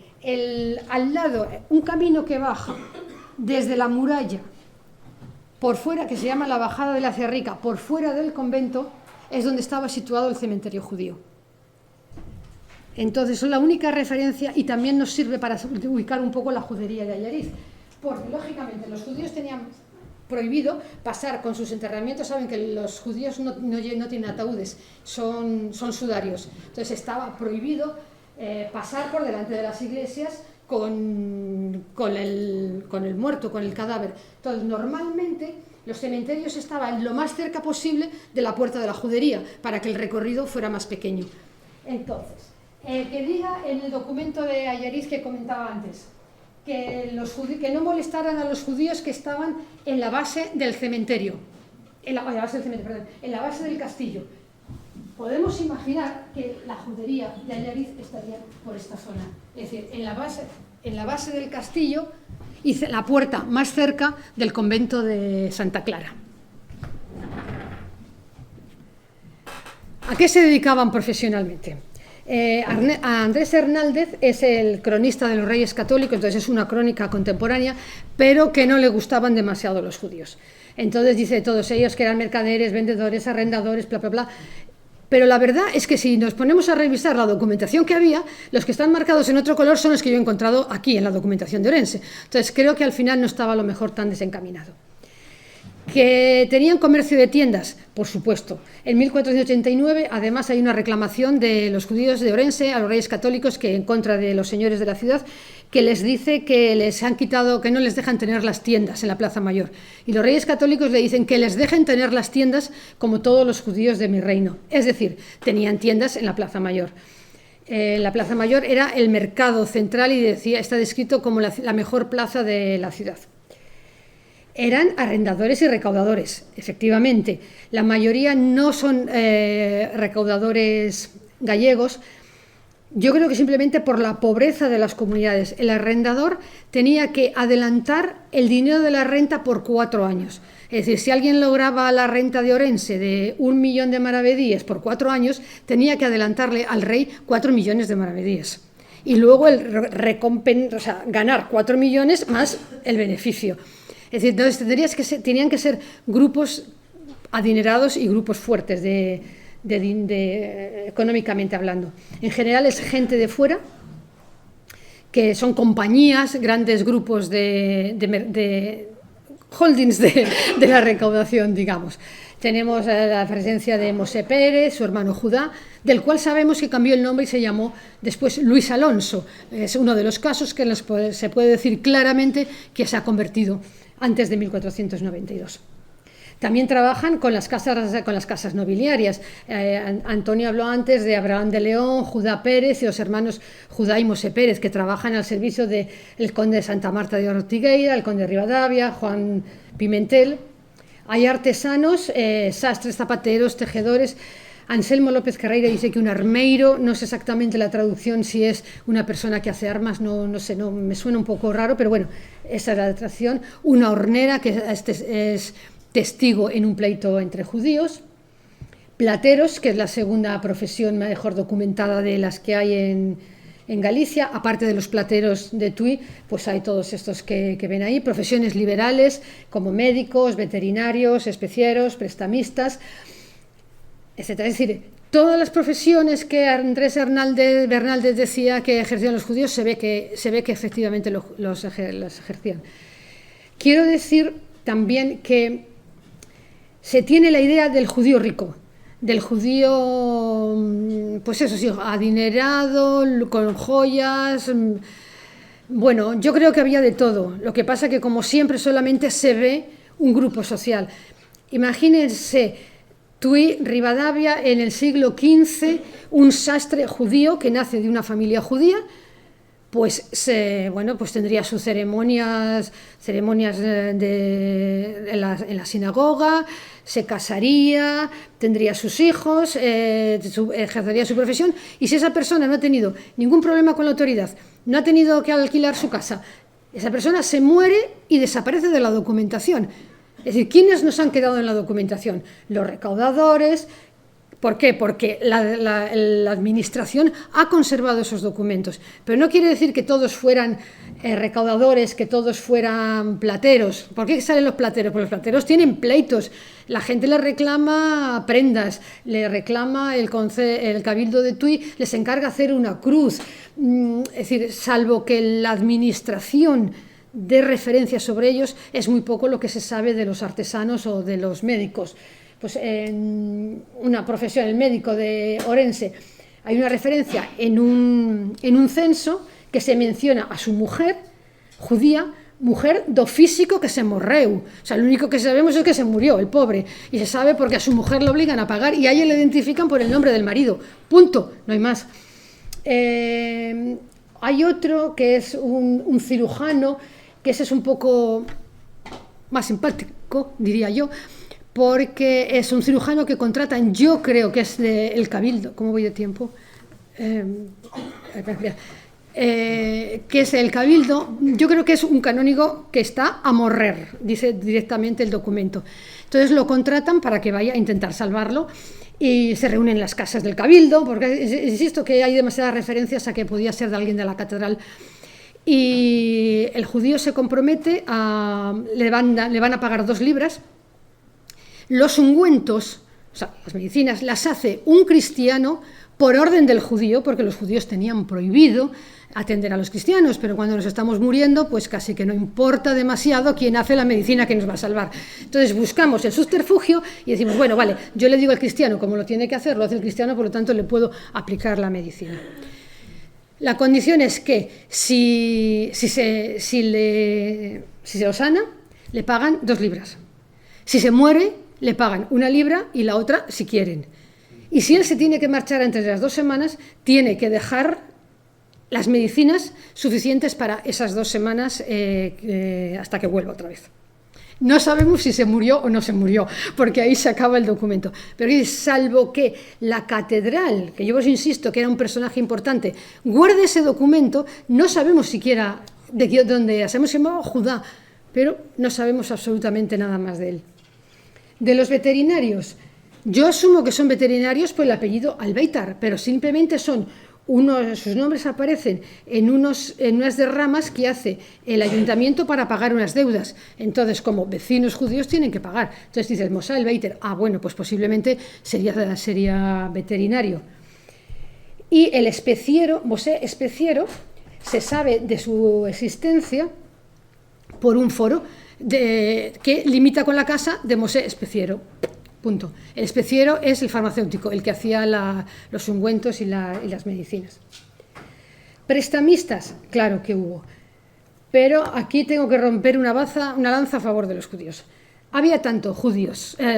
al lado, un camino que baja desde la muralla, por fuera, que se llama la Bajada de la Cerrica, por fuera del convento, es donde estaba situado el cementerio judío. Entonces, es la única referencia y también nos sirve para ubicar un poco la judería de Allariz. Porque, lógicamente, los judíos tenían prohibido pasar con sus enterramientos. Saben que los judíos no tienen ataúdes, son sudarios. Entonces, estaba prohibido pasar por delante de las iglesias con el muerto, con el cadáver. Entonces, normalmente los cementerios estaban lo más cerca posible de la puerta de la judería para que el recorrido fuera más pequeño. Entonces, que diga en el documento de Allariz que comentaba antes, que no molestaran a los judíos que estaban en la base del cementerio, en la base del castillo. Podemos imaginar que la judería de Allariz estaría por esta zona, es decir, en la base del castillo y la puerta más cerca del convento de Santa Clara. ¿A qué se dedicaban profesionalmente? Andrés Hernández es el cronista de los Reyes Católicos, entonces es una crónica contemporánea, pero que no le gustaban demasiado los judíos. Entonces dice de todos ellos que eran mercaderes, vendedores, arrendadores, bla, bla, bla. Pero la verdad es que si nos ponemos a revisar la documentación que había, los que están marcados en otro color son los que yo he encontrado aquí en la documentación de Orense. Entonces creo que al final no estaba a lo mejor tan desencaminado. ¿Que tenían comercio de tiendas? Por supuesto. En 1489, además, hay una reclamación de los judíos de Orense a los reyes católicos que en contra de los señores de la ciudad, que les dice que les han quitado, que no les dejan tener las tiendas en la Plaza Mayor. Y los reyes católicos le dicen que les dejen tener las tiendas como todos los judíos de mi reino. Es decir, tenían tiendas en la Plaza Mayor. La Plaza Mayor era el mercado central y está descrito como la mejor plaza de la ciudad. Eran arrendadores y recaudadores, efectivamente. La mayoría no son recaudadores gallegos. Yo creo que simplemente por la pobreza de las comunidades. El arrendador tenía que adelantar el dinero de la renta por 4 años. Es decir, si alguien lograba la renta de Orense de 1 millón de maravedíes por 4 años, tenía que adelantarle al rey 4 millones de maravedíes. Y luego ganar 4 millones más el beneficio. Es decir, entonces tenían que ser grupos adinerados y grupos fuertes económicamente hablando. En general es gente de fuera, que son compañías, grandes grupos de holdings de la recaudación, digamos. Tenemos la presencia de Mosé Pérez, su hermano Judá, del cual sabemos que cambió el nombre y se llamó después Luis Alonso. Es uno de los casos que se puede decir claramente que se ha convertido antes de 1492. También trabajan con las casas nobiliarias. Antonio habló antes de Abraham de León, Judá Pérez y los hermanos Judá y Mosé Pérez, que trabajan al servicio del conde de Santa Marta de Ortigueira, el conde de Rivadavia, Juan Pimentel. Hay artesanos, sastres, zapateros, tejedores. Anselmo López Carreira dice que un armeiro, no sé exactamente la traducción, si es una persona que hace armas, no sé, me suena un poco raro, pero bueno, esa es la traducción. Una hornera, que es testigo en un pleito entre judíos. Plateros, que es la segunda profesión mejor documentada de las que hay en Galicia. Aparte de los plateros de Tui, pues hay todos estos que ven ahí. Profesiones liberales, como médicos, veterinarios, especieros, prestamistas, etc. Es decir, todas las profesiones que Andrés Bernaldez decía que ejercían los judíos, se ve que efectivamente los ejercían. Quiero decir también que se tiene la idea del judío rico, del judío, pues eso sí, adinerado, con joyas. Bueno, yo creo que había de todo. Lo que pasa que, como siempre, solamente se ve un grupo social. Imagínense, Tui, Rivadavia, en el siglo XV, un sastre judío que nace de una familia judía, pues bueno, pues tendría sus ceremonias en la sinagoga, se casaría, tendría sus hijos, ejercería su profesión, y si esa persona no ha tenido ningún problema con la autoridad, no ha tenido que alquilar su casa, esa persona se muere y desaparece de la documentación. Es decir, ¿quiénes nos han quedado en la documentación? Los recaudadores. ¿Por qué? Porque la administración ha conservado esos documentos, pero no quiere decir que todos fueran recaudadores, que todos fueran plateros. ¿Por qué salen los plateros? Porque los plateros tienen pleitos, la gente les reclama prendas, le reclama el Cabildo de Tui, les encarga hacer una cruz. Es decir, salvo que la administración dé referencia sobre ellos, es muy poco lo que se sabe de los artesanos o de los médicos. Pues en una profesión, el médico de Orense, hay una referencia en un censo que se menciona a su mujer, judía, mujer do físico que se morreu. O sea, lo único que sabemos es que se murió, el pobre. Y se sabe porque a su mujer le obligan a pagar y a ella le identifican por el nombre del marido. Punto, no hay más. Hay otro que es un cirujano, que ese es un poco más simpático, diría yo, porque es un cirujano que contratan, yo creo que es del Cabildo, ¿cómo voy de tiempo? Que es el Cabildo, yo creo que es un canónigo que está a morrer, dice directamente el documento. Entonces lo contratan para que vaya a intentar salvarlo y se reúnen en las casas del Cabildo, porque insisto que hay demasiadas referencias a que podía ser de alguien de la catedral. Y el judío se compromete le van a pagar 2 libras. Los ungüentos, o sea, las medicinas, las hace un cristiano por orden del judío, porque los judíos tenían prohibido atender a los cristianos, pero cuando nos estamos muriendo, pues casi que no importa demasiado quién hace la medicina que nos va a salvar. Entonces buscamos el subterfugio y decimos, bueno, vale, yo le digo al cristiano cómo lo tiene que hacer, lo hace el cristiano, por lo tanto le puedo aplicar la medicina. La condición es que si se lo sana, le pagan 2 libras. Si se muere, le pagan 1 libra y la otra si quieren. Y si él se tiene que marchar entre las 2 semanas, tiene que dejar las medicinas suficientes para esas 2 semanas hasta que vuelva otra vez. No sabemos si se murió o no se murió, porque ahí se acaba el documento. Pero salvo que la catedral, que yo os insisto que era un personaje importante, guarde ese documento, no sabemos siquiera de dónde era. Sabemos que se llamaba Judá, pero no sabemos absolutamente nada más de él. De los veterinarios, yo asumo que son veterinarios por el apellido Albeitar, pero simplemente son sus nombres aparecen en unas derramas que hace el ayuntamiento para pagar unas deudas. Entonces, como vecinos judíos tienen que pagar. Entonces dices, Moshe Albeitar, bueno, pues posiblemente sería veterinario. Y el especiero, Moshe Especiero, se sabe de su existencia por un foro que limita con la casa de Moshe Especiero. Punto. El especiero es el farmacéutico, el que hacía los ungüentos y las medicinas. Prestamistas, claro que hubo. Pero aquí tengo que romper una lanza a favor de los judíos. Había tanto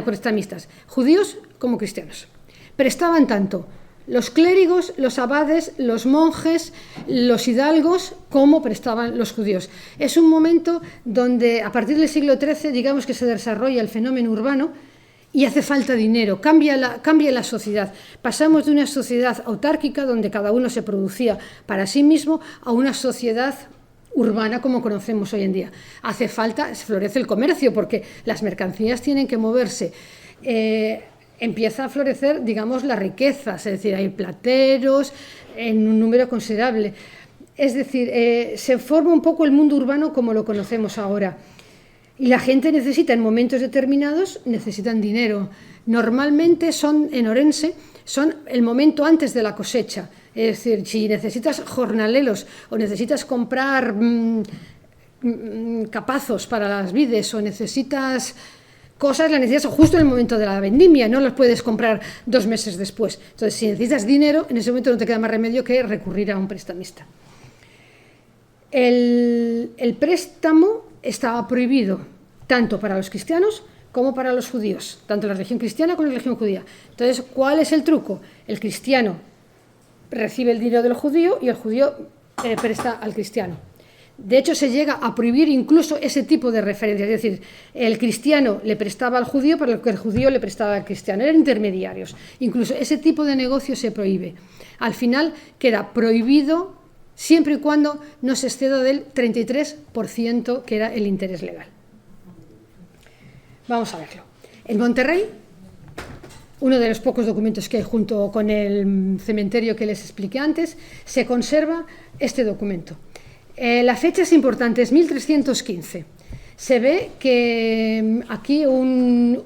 prestamistas, judíos como cristianos. Prestaban tanto los clérigos, los abades, los monjes, los hidalgos, como prestaban los judíos. Es un momento donde, a partir del siglo XIII, digamos que se desarrolla el fenómeno urbano y hace falta dinero, cambia la sociedad. Pasamos de una sociedad autárquica, donde cada uno se producía para sí mismo, a una sociedad urbana como conocemos hoy en día. Hace falta, florece el comercio, porque las mercancías tienen que moverse. Empieza a florecer, digamos, las riquezas, es decir, hay plateros en un número considerable. Es decir, se forma un poco el mundo urbano como lo conocemos ahora. Y la gente necesita, en momentos determinados, necesitan dinero. Normalmente en Orense, son el momento antes de la cosecha. Es decir, si necesitas jornaleros o necesitas comprar capazos para las vides o necesitas cosas, las necesitas justo en el momento de la vendimia, no las puedes comprar 2 meses después. Entonces, si necesitas dinero, en ese momento no te queda más remedio que recurrir a un prestamista. El préstamo estaba prohibido tanto para los cristianos como para los judíos, tanto la religión cristiana como la religión judía. Entonces, ¿cuál es el truco? El cristiano recibe el dinero del judío y el judío presta al cristiano. De hecho, se llega a prohibir incluso ese tipo de referencias, es decir, el cristiano le prestaba al judío, pero lo que el judío le prestaba al cristiano, eran intermediarios. Incluso ese tipo de negocio se prohíbe. Al final queda prohibido siempre y cuando no se exceda del 33%, que era el interés legal. Vamos a verlo. En Monterrey, uno de los pocos documentos que hay junto con el cementerio que les expliqué antes, se conserva este documento. La fecha es importante, es 1315. Se ve que aquí un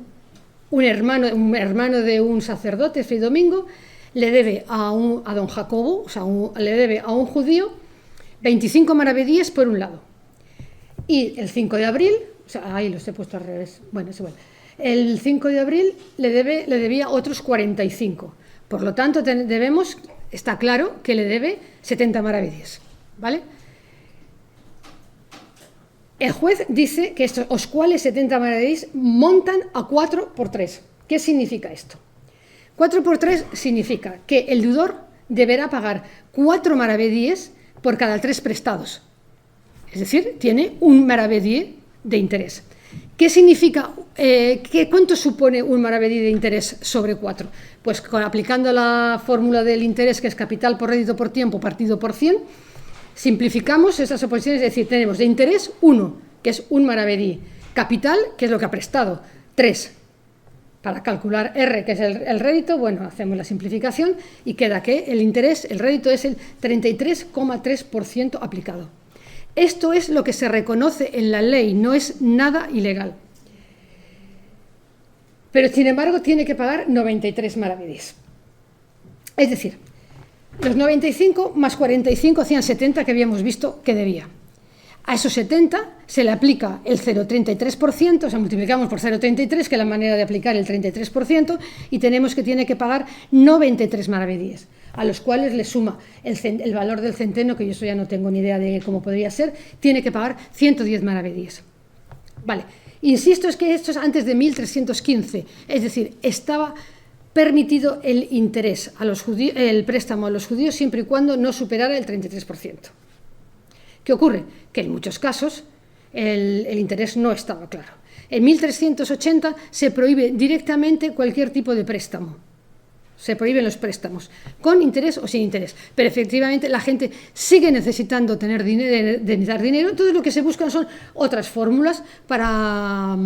hermano de un sacerdote, Fray Domingo, le debe a don Jacobo, o sea, le debe a un judío 25 maravedíes por un lado. Y el 5 de abril, o sea, ahí los he puesto al revés, bueno, es igual. El 5 de abril le debía otros 45. Por lo tanto, está claro que le debe 70 maravedíes, ¿vale? El juez dice que los cuales 70 maravedíes montan a 4 por 3. ¿Qué significa esto? 4 por 3 significa que el deudor deberá pagar 4 maravedíes por cada 3 prestados. Es decir, tiene un maravedí de interés. ¿Qué significa? ¿Cuánto supone un maravedí de interés sobre 4? Pues aplicando la fórmula del interés, que es capital por rédito por tiempo partido por 100, simplificamos esas oposiciones, es decir, tenemos de interés 1, que es un maravedí, capital, que es lo que ha prestado, 3. Para calcular R, que es el rédito, bueno, hacemos la simplificación y queda que el interés, el rédito es el 33,3% aplicado. Esto es lo que se reconoce en la ley, no es nada ilegal. Pero, sin embargo, tiene que pagar 93 maravedíes. Es decir, los 95 más 45 hacían 70 que habíamos visto que debía. A esos 70 se le aplica el 0,33%, o sea, multiplicamos por 0,33, que es la manera de aplicar el 33%, y tenemos que tiene que pagar 93 maravedíes, a los cuales le suma el valor del centeno, que yo eso ya no tengo ni idea de cómo podría ser, tiene que pagar 110 maravedíes. Vale, insisto, es que esto es antes de 1315, es decir, estaba permitido el interés a los judíos, el préstamo a los judíos siempre y cuando no superara el 33%. ¿Qué ocurre? Que en muchos casos el interés no estaba claro. En 1380 se prohíbe directamente cualquier tipo de préstamo. Se prohíben los préstamos, con interés o sin interés. Pero efectivamente la gente sigue necesitando tener dinero, dar dinero. Entonces lo que se buscan son otras fórmulas para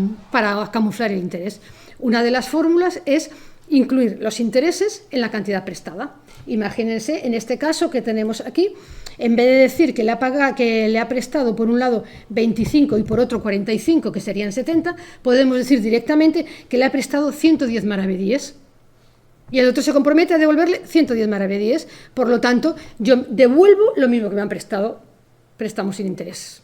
camuflar el interés. Una de las fórmulas es incluir los intereses en la cantidad prestada. Imagínense, en este caso que tenemos aquí, en vez de decir que le ha prestado por un lado 25 y por otro 45, que serían 70, podemos decir directamente que le ha prestado 110 maravedíes. Y el otro se compromete a devolverle 110 maravedíes. Por lo tanto, yo devuelvo lo mismo que me han prestado, préstamos sin interés.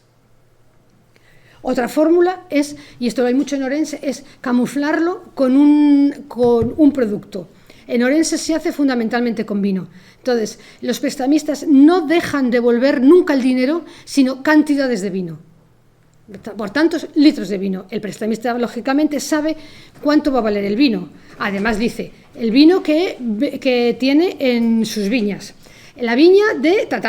Otra fórmula es, y esto lo hay mucho en Orense, es camuflarlo con un producto. En Orense se hace fundamentalmente con vino. Entonces, los prestamistas no dejan devolver nunca el dinero, sino cantidades de vino. Por tantos litros de vino. El prestamista, lógicamente, sabe cuánto va a valer el vino. Además, dice, el vino que tiene en sus viñas. La viña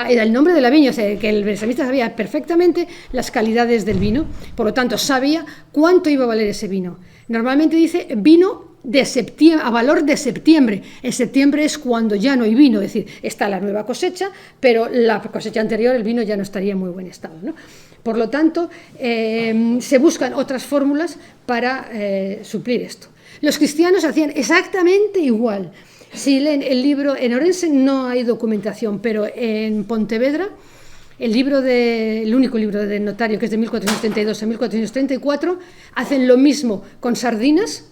era el nombre de la viña, o sea, que el prestamista sabía perfectamente las calidades del vino, por lo tanto sabía cuánto iba a valer ese vino. Normalmente dice vino de septiembre, a valor de septiembre. En septiembre es cuando ya no hay vino, es decir, está la nueva cosecha, pero la cosecha anterior el vino ya no estaría en muy buen estado, ¿no? Por lo tanto, se buscan otras fórmulas para suplir esto. Los cristianos hacían exactamente igual. Si leen el libro, en Orense no hay documentación, pero en Pontevedra, el único libro de notario, que es de 1432 a 1434, hacen lo mismo con sardinas,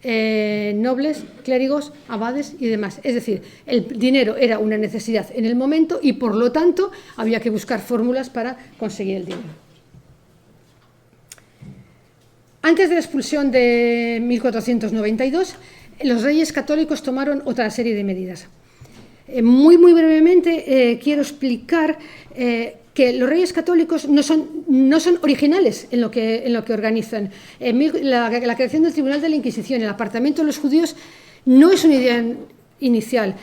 nobles, clérigos, abades y demás. Es decir, el dinero era una necesidad en el momento y por lo tanto había que buscar fórmulas para conseguir el dinero. Antes de la expulsión de 1492, los reyes católicos tomaron otra serie de medidas. Muy brevemente quiero explicar que los reyes católicos no son originales en lo que organizan. La creación del Tribunal de la Inquisición, el apartamiento de los judíos, no es una idea inicial.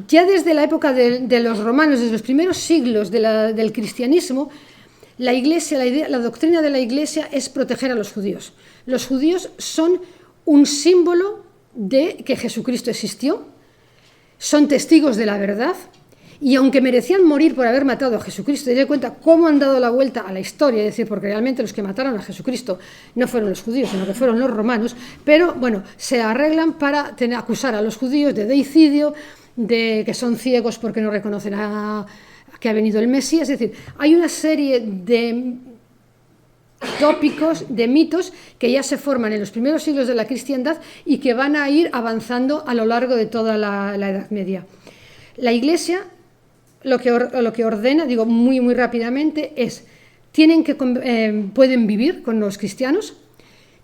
ya desde la época de los romanos, desde los primeros siglos del cristianismo, la Iglesia, la doctrina de la Iglesia es proteger a los judíos. Los judíos son un símbolo de que Jesucristo existió, son testigos de la verdad, y aunque merecían morir por haber matado a Jesucristo, y de cuenta cómo han dado la vuelta a la historia, es decir, porque realmente los que mataron a Jesucristo no fueron los judíos, sino que fueron los romanos, pero bueno, se arreglan para acusar a los judíos de deicidio, de que son ciegos porque no reconocen que ha venido el Mesías. Es decir, hay una serie de tópicos, de mitos que ya se forman en los primeros siglos de la cristiandad y que van a ir avanzando a lo largo de toda la Edad Media. La Iglesia lo que ordena, digo muy rápidamente, es pueden vivir con los cristianos,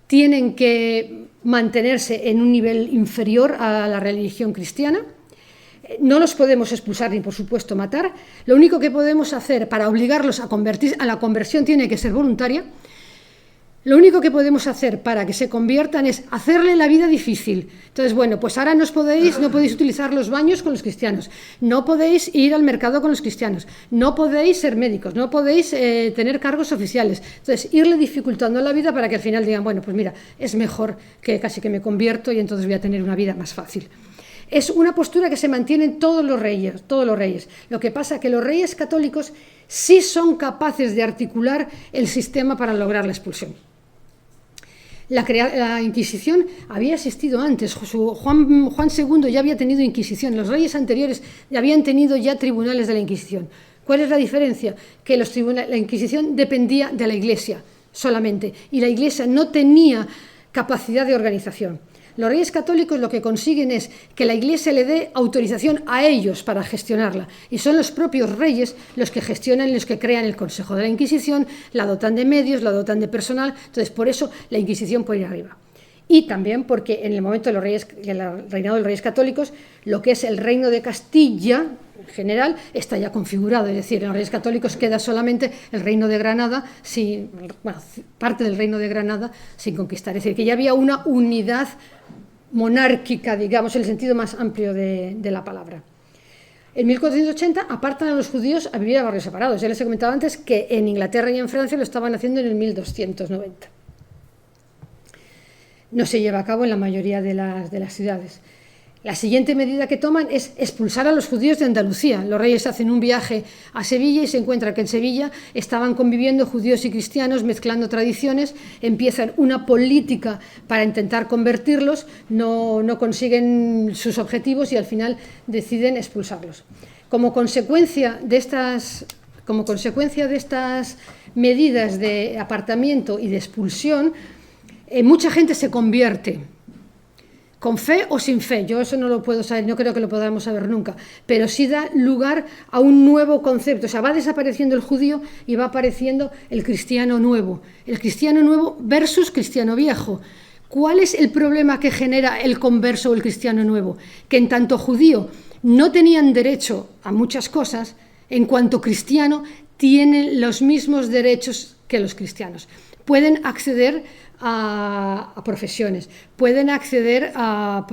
tienen que mantenerse en un nivel inferior a la religión cristiana, no los podemos expulsar ni por supuesto matar, lo único que podemos hacer para obligarlos a convertirse, a la conversión tiene que ser voluntaria. Lo único que podemos hacer para que se conviertan es hacerle la vida difícil. Entonces, bueno, pues ahora no podéis utilizar los baños con los cristianos, no podéis ir al mercado con los cristianos, no podéis ser médicos, no podéis tener cargos oficiales. Entonces, irle dificultando la vida para que al final digan, bueno, pues mira, es mejor que casi que me convierto y entonces voy a tener una vida más fácil. Es una postura que se mantiene en todos los reyes. Lo que pasa es que los reyes católicos sí son capaces de articular el sistema para lograr la expulsión. La Inquisición había existido antes. Juan II ya había tenido Inquisición. Los reyes anteriores ya habían tenido ya tribunales de la Inquisición. ¿Cuál es la diferencia? Que la Inquisición dependía de la Iglesia solamente y la Iglesia no tenía capacidad de organización. Los reyes católicos lo que consiguen es que la Iglesia le dé autorización a ellos para gestionarla, y son los propios reyes los que gestionan, los que crean el Consejo de la Inquisición, la dotan de medios, la dotan de personal. Entonces por eso la Inquisición puede ir arriba. Y también porque en el momento del reinado de los reyes católicos, lo que es el reino de Castilla en general está ya configurado, es decir, en los reyes católicos queda solamente el reino de Granada, parte del reino de Granada sin conquistar, es decir, que ya había una unidad monárquica, digamos, en el sentido más amplio de la palabra. En 1480 apartan a los judíos a vivir a barrios separados. Ya les he comentado antes que en Inglaterra y en Francia lo estaban haciendo en el 1290. No se lleva a cabo en la mayoría de las ciudades. La siguiente medida que toman es expulsar a los judíos de Andalucía. Los reyes hacen un viaje a Sevilla y se encuentran que en Sevilla estaban conviviendo judíos y cristianos, mezclando tradiciones, empiezan una política para intentar convertirlos, no consiguen sus objetivos y al final deciden expulsarlos. Como consecuencia de estas medidas de apartamiento y de expulsión, mucha gente se convierte, con fe o sin fe. Yo eso no lo puedo saber, no creo que lo podamos saber nunca, pero sí da lugar a un nuevo concepto. O sea, va desapareciendo el judío y va apareciendo el cristiano nuevo versus cristiano viejo. ¿Cuál es el problema que genera el converso o el cristiano nuevo? Que en tanto judío no tenían derecho a muchas cosas, en cuanto cristiano tienen los mismos derechos que los cristianos. Pueden acceder a profesiones, pueden acceder a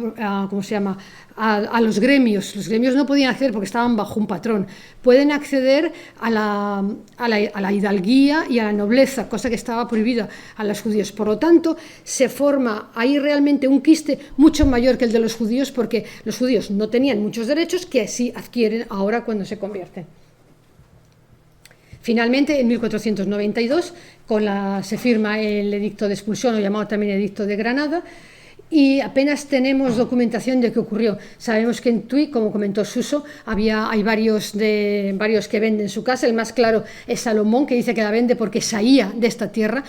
los gremios. Los gremios no podían acceder porque estaban bajo un patrón. Pueden acceder a la hidalguía y a la nobleza, cosa que estaba prohibida a los judíos. Por lo tanto, se forma ahí realmente un quiste mucho mayor que el de los judíos, porque los judíos no tenían muchos derechos que sí adquieren ahora cuando se convierten. Finalmente, en 1492, se firma el edicto de expulsión, o llamado también edicto de Granada, y apenas tenemos documentación de qué ocurrió. Sabemos que en Tui, como comentó Suso, hay varios que venden su casa. El más claro es Salomón, que dice que la vende porque salía de esta tierra.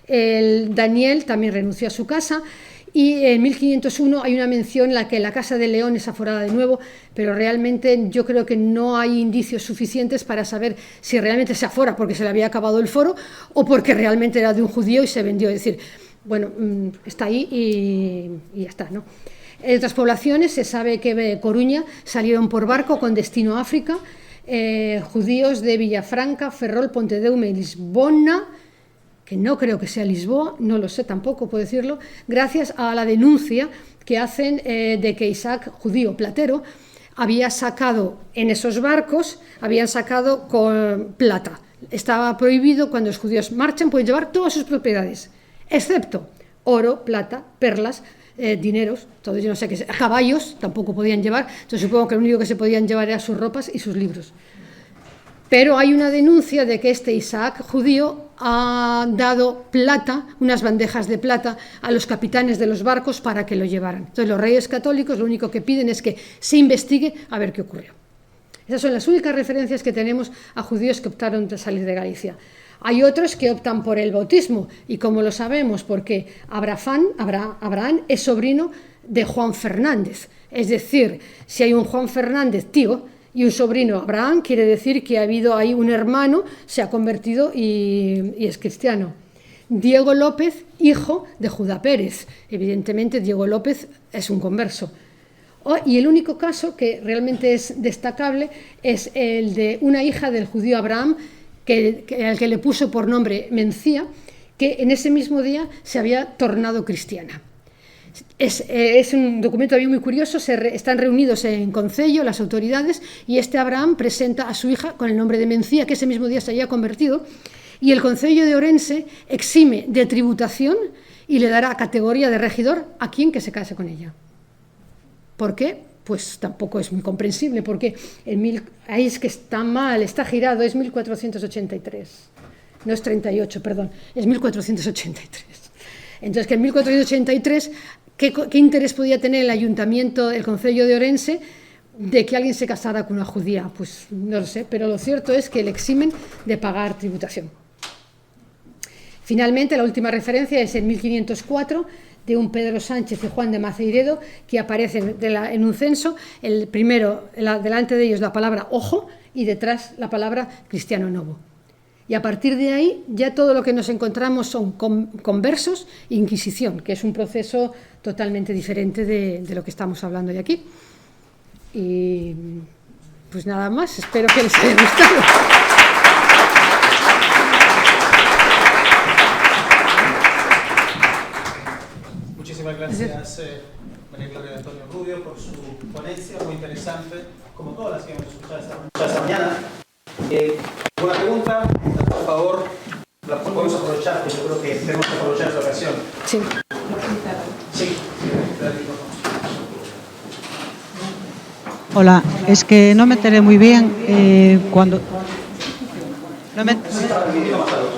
El Daniel también renunció a su casa. Y en 1501 hay una mención en la que la Casa de León es aforada de nuevo, pero realmente yo creo que no hay indicios suficientes para saber si realmente se afora porque se le había acabado el foro o porque realmente era de un judío y se vendió. Es decir, bueno, está ahí y ya está, ¿no? En otras poblaciones se sabe que de Coruña salieron por barco con destino a África, judíos de Villafranca, Ferrol, Pontedeume y Lisbona, que no creo que sea Lisboa, no lo sé tampoco, puedo decirlo, gracias a la denuncia que hacen de que Isaac, judío platero, había sacado en esos barcos, habían sacado con plata. Estaba prohibido, cuando los judíos marchan, pueden llevar todas sus propiedades, excepto oro, plata, perlas, dineros, todo yo no sé qué, caballos tampoco podían llevar, entonces supongo que lo único que se podían llevar eran sus ropas y sus libros. Pero hay una denuncia de que este Isaac judío ha dado plata, unas bandejas de plata, a los capitanes de los barcos para que lo llevaran. Entonces los reyes católicos lo único que piden es que se investigue a ver qué ocurrió. Esas son las únicas referencias que tenemos a judíos que optaron de salir de Galicia. Hay otros que optan por el bautismo, y como lo sabemos, porque Abraham es sobrino de Juan Fernández. Es decir, si hay un Juan Fernández tío y un sobrino Abraham, quiere decir que ha habido ahí un hermano, se ha convertido y es cristiano. Diego López, hijo de Judá Pérez. Evidentemente Diego López es un converso. Y el único caso que realmente es destacable es el de una hija del judío Abraham, al que le puso por nombre Mencía, que en ese mismo día se había tornado cristiana. Es un documento también muy curioso, están reunidos en concello las autoridades y este Abraham presenta a su hija con el nombre de Mencía, que ese mismo día se había convertido, y el concello de Orense exime de tributación y le dará categoría de regidor a quien que se case con ella. ¿Por qué? Pues tampoco es muy comprensible, porque ahí es que está mal, está girado, es 1483, no es 38, perdón, es 1483. Entonces, que en 1483, ¿qué interés podía tener el ayuntamiento, el concello de Orense, de que alguien se casara con una judía? Pues no lo sé, pero lo cierto es que le eximen de pagar tributación. Finalmente, la última referencia es en 1504, de un Pedro Sánchez y Juan de Maceiredo, que aparecen en un censo, el primero, delante de ellos la palabra ojo y detrás la palabra cristiano novo. Y a partir de ahí ya todo lo que nos encontramos son conversos e inquisición, que es un proceso totalmente diferente de lo que estamos hablando de aquí. Y pues nada más, espero que les haya gustado. Muchísimas gracias, María Gloria Antonio Rubio, por su ponencia, muy interesante, como todas las que hemos escuchado esta mañana. Una pregunta, por favor, la podemos aprovechar, que yo creo que tenemos que aprovechar esta ocasión. Sí. Sí. Hola, es que no me enteré muy bien cuando...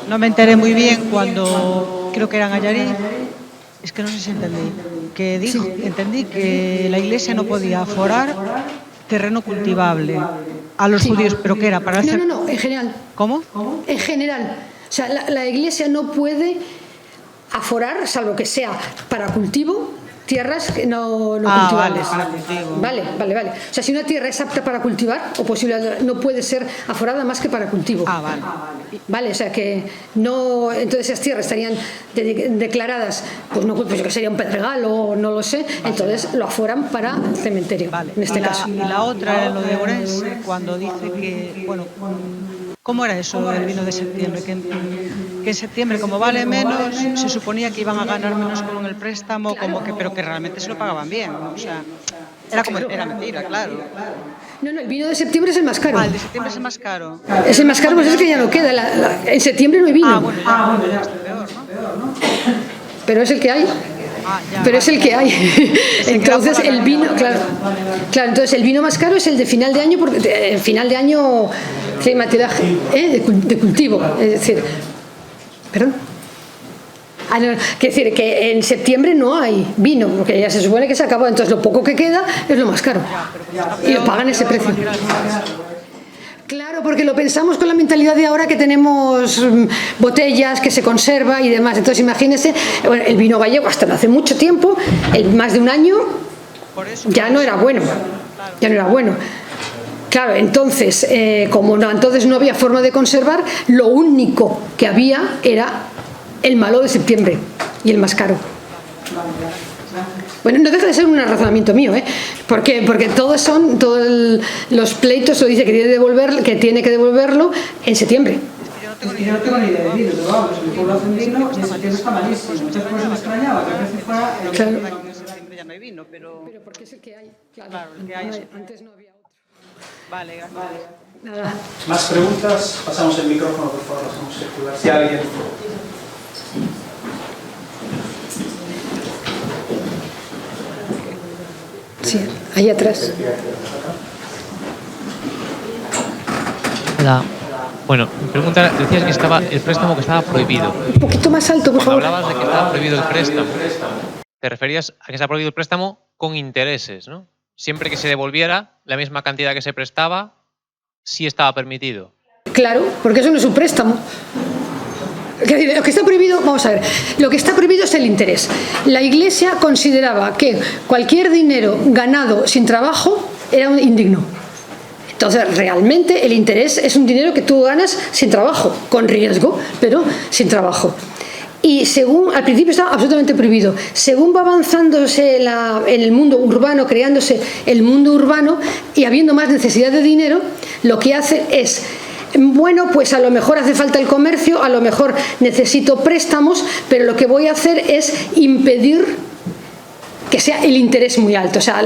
No me enteré muy bien cuando creo que era en Ayarí. Es que no sé si entendí. Que dijo, entendí que la Iglesia no podía aforar terreno cultivable a los judíos, pero que era para hacer... No, en general. ¿Cómo? En general. O sea, la Iglesia no puede aforar, salvo que sea para cultivo, tierras no cultivables. Vale, para cultivo. Vale. O sea, si una tierra es apta para cultivar, o posible, no puede ser aforada más que para cultivo. Vale. Vale, o sea que no, entonces esas tierras estarían declaradas, pues no, pues que sería un pedregal o no lo sé, entonces lo aforan para el cementerio, en este caso. Y la otra, lo de Orense, cuando dice que, bueno, ¿cómo era eso del vino de septiembre? Que en septiembre, como vale menos, se suponía que iban a ganar menos con el préstamo, pero que realmente se lo pagaban bien, o sea, era mentira, claro. No, el vino de septiembre es el más caro. El de septiembre es el más caro. Es el más caro, pues es que ya no queda. En septiembre no hay vino. Bueno, ya está peor, ¿no? Pero es el que hay. Pero es el que hay. Entonces el vino, claro, entonces el vino más caro es el de final de año, porque final de año de cultivo, es decir, perdón. Quiere decir que en septiembre no hay vino, porque ya se supone que se acabó, entonces lo poco que queda es lo más caro. Y lo pagan ese precio. Claro, porque lo pensamos con la mentalidad de ahora que tenemos botellas, que se conserva y demás. Entonces imagínense, bueno, el vino gallego hasta hace mucho tiempo, más de un año, ya no era bueno. Claro, entonces, entonces no había forma de conservar, lo único que había era el malo de septiembre y el más caro. Bueno, no deja de ser un razonamiento mío, porque todos los pleitos lo dice que tiene que devolverlo en septiembre. tengo ni idea de vino, pero vamos, el pueblo argentino en septiembre está malísimo. Entonces por eso me extrañaba que a veces fuera... Claro. En septiembre ya no hay vino, pero... Pero porque es el que hay, claro. El que hay. Antes no había otro. Vale, gracias. Nada. Más preguntas, pasamos el micrófono, por favor, pasamos a circular. Si alguien... Sí, ahí atrás. Hola. Bueno, mi pregunta, decías que estaba el préstamo que estaba prohibido. Un poquito más alto, por favor. Cuando hablabas de que estaba prohibido el préstamo, te referías a que estaba prohibido el préstamo con intereses, ¿no? Siempre que se devolviera la misma cantidad que se prestaba, sí estaba permitido. Claro, porque eso no es un préstamo. Lo que está prohibido, vamos a ver, lo que está prohibido es el interés. La Iglesia consideraba que cualquier dinero ganado sin trabajo era un indigno. Entonces, realmente el interés es un dinero que tú ganas sin trabajo, con riesgo, pero sin trabajo. Y según, al principio estaba absolutamente prohibido. Según va avanzándose en el mundo urbano, creándose el mundo urbano y habiendo más necesidad de dinero, lo que hace es, bueno, pues a lo mejor hace falta el comercio, a lo mejor necesito préstamos, pero lo que voy a hacer es impedir que sea el interés muy alto. O sea,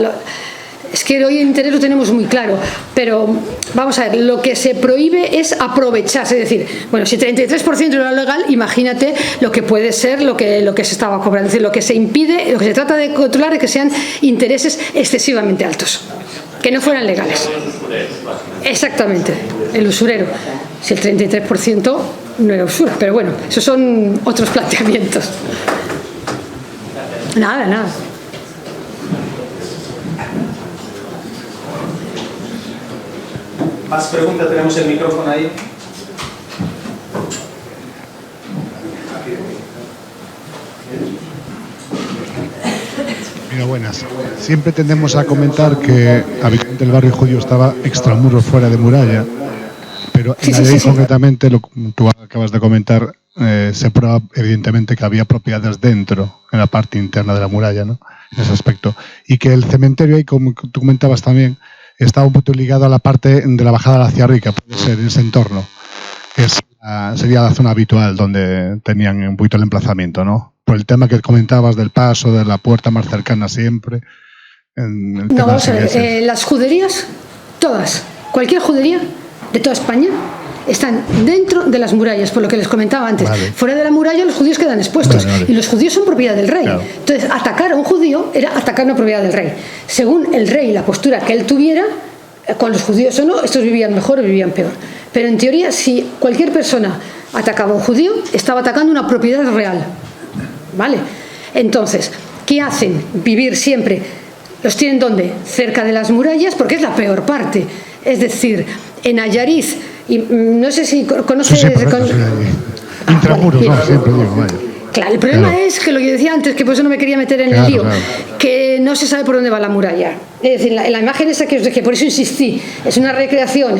es que hoy el interés lo tenemos muy claro, pero vamos a ver, lo que se prohíbe es aprovecharse, es decir, bueno, si 33% era legal, imagínate lo que puede ser lo que se estaba cobrando, es decir, lo que se impide, lo que se trata de controlar es que sean intereses excesivamente altos, que no fueran legales. Exactamente, el usurero, si el 33% no era usura, pero bueno, esos son otros planteamientos. Nada. Más preguntas, tenemos el micrófono ahí. Mira, buenas. Siempre tendemos a comentar que habitualmente el barrio judío estaba extramuros, fuera de muralla, pero en la ley concretamente, lo que tú acabas de comentar, se prueba evidentemente que había propiedades dentro, en la parte interna de la muralla, ¿no? En ese aspecto. Y que el cementerio ahí, como tú comentabas también, estaba un poco ligado a la parte de la bajada hacia Rica, puede ser en ese entorno, que sería la zona habitual donde tenían un poquito el emplazamiento, ¿no? Por el tema que comentabas del paso, de la puerta más cercana siempre. No, vamos a ver, las juderías, todas, cualquier judería de toda España, están dentro de las murallas, por lo que les comentaba antes. Vale. Fuera de la muralla los judíos quedan expuestos, vale. Y los judíos son propiedad del rey. Claro. Entonces, atacar a un judío era atacar una propiedad del rey. Según el rey, la postura que él tuviera, con los judíos o no, estos vivían mejor o vivían peor. Pero en teoría, si cualquier persona atacaba a un judío, estaba atacando una propiedad real. ¿Vale? Entonces, ¿qué hacen? Vivir siempre. ¿Los tienen dónde? Cerca de las murallas, porque es la peor parte. Es decir, en Ayariz, y no sé si conoces... Sí, intramuros, no, siempre digo, vaya. Claro, el problema es que lo que decía antes, que por eso no me quería meter en el lío, que no se sabe por dónde va la muralla. Es decir, la imagen esa que os dejé, por eso insistí, es una recreación.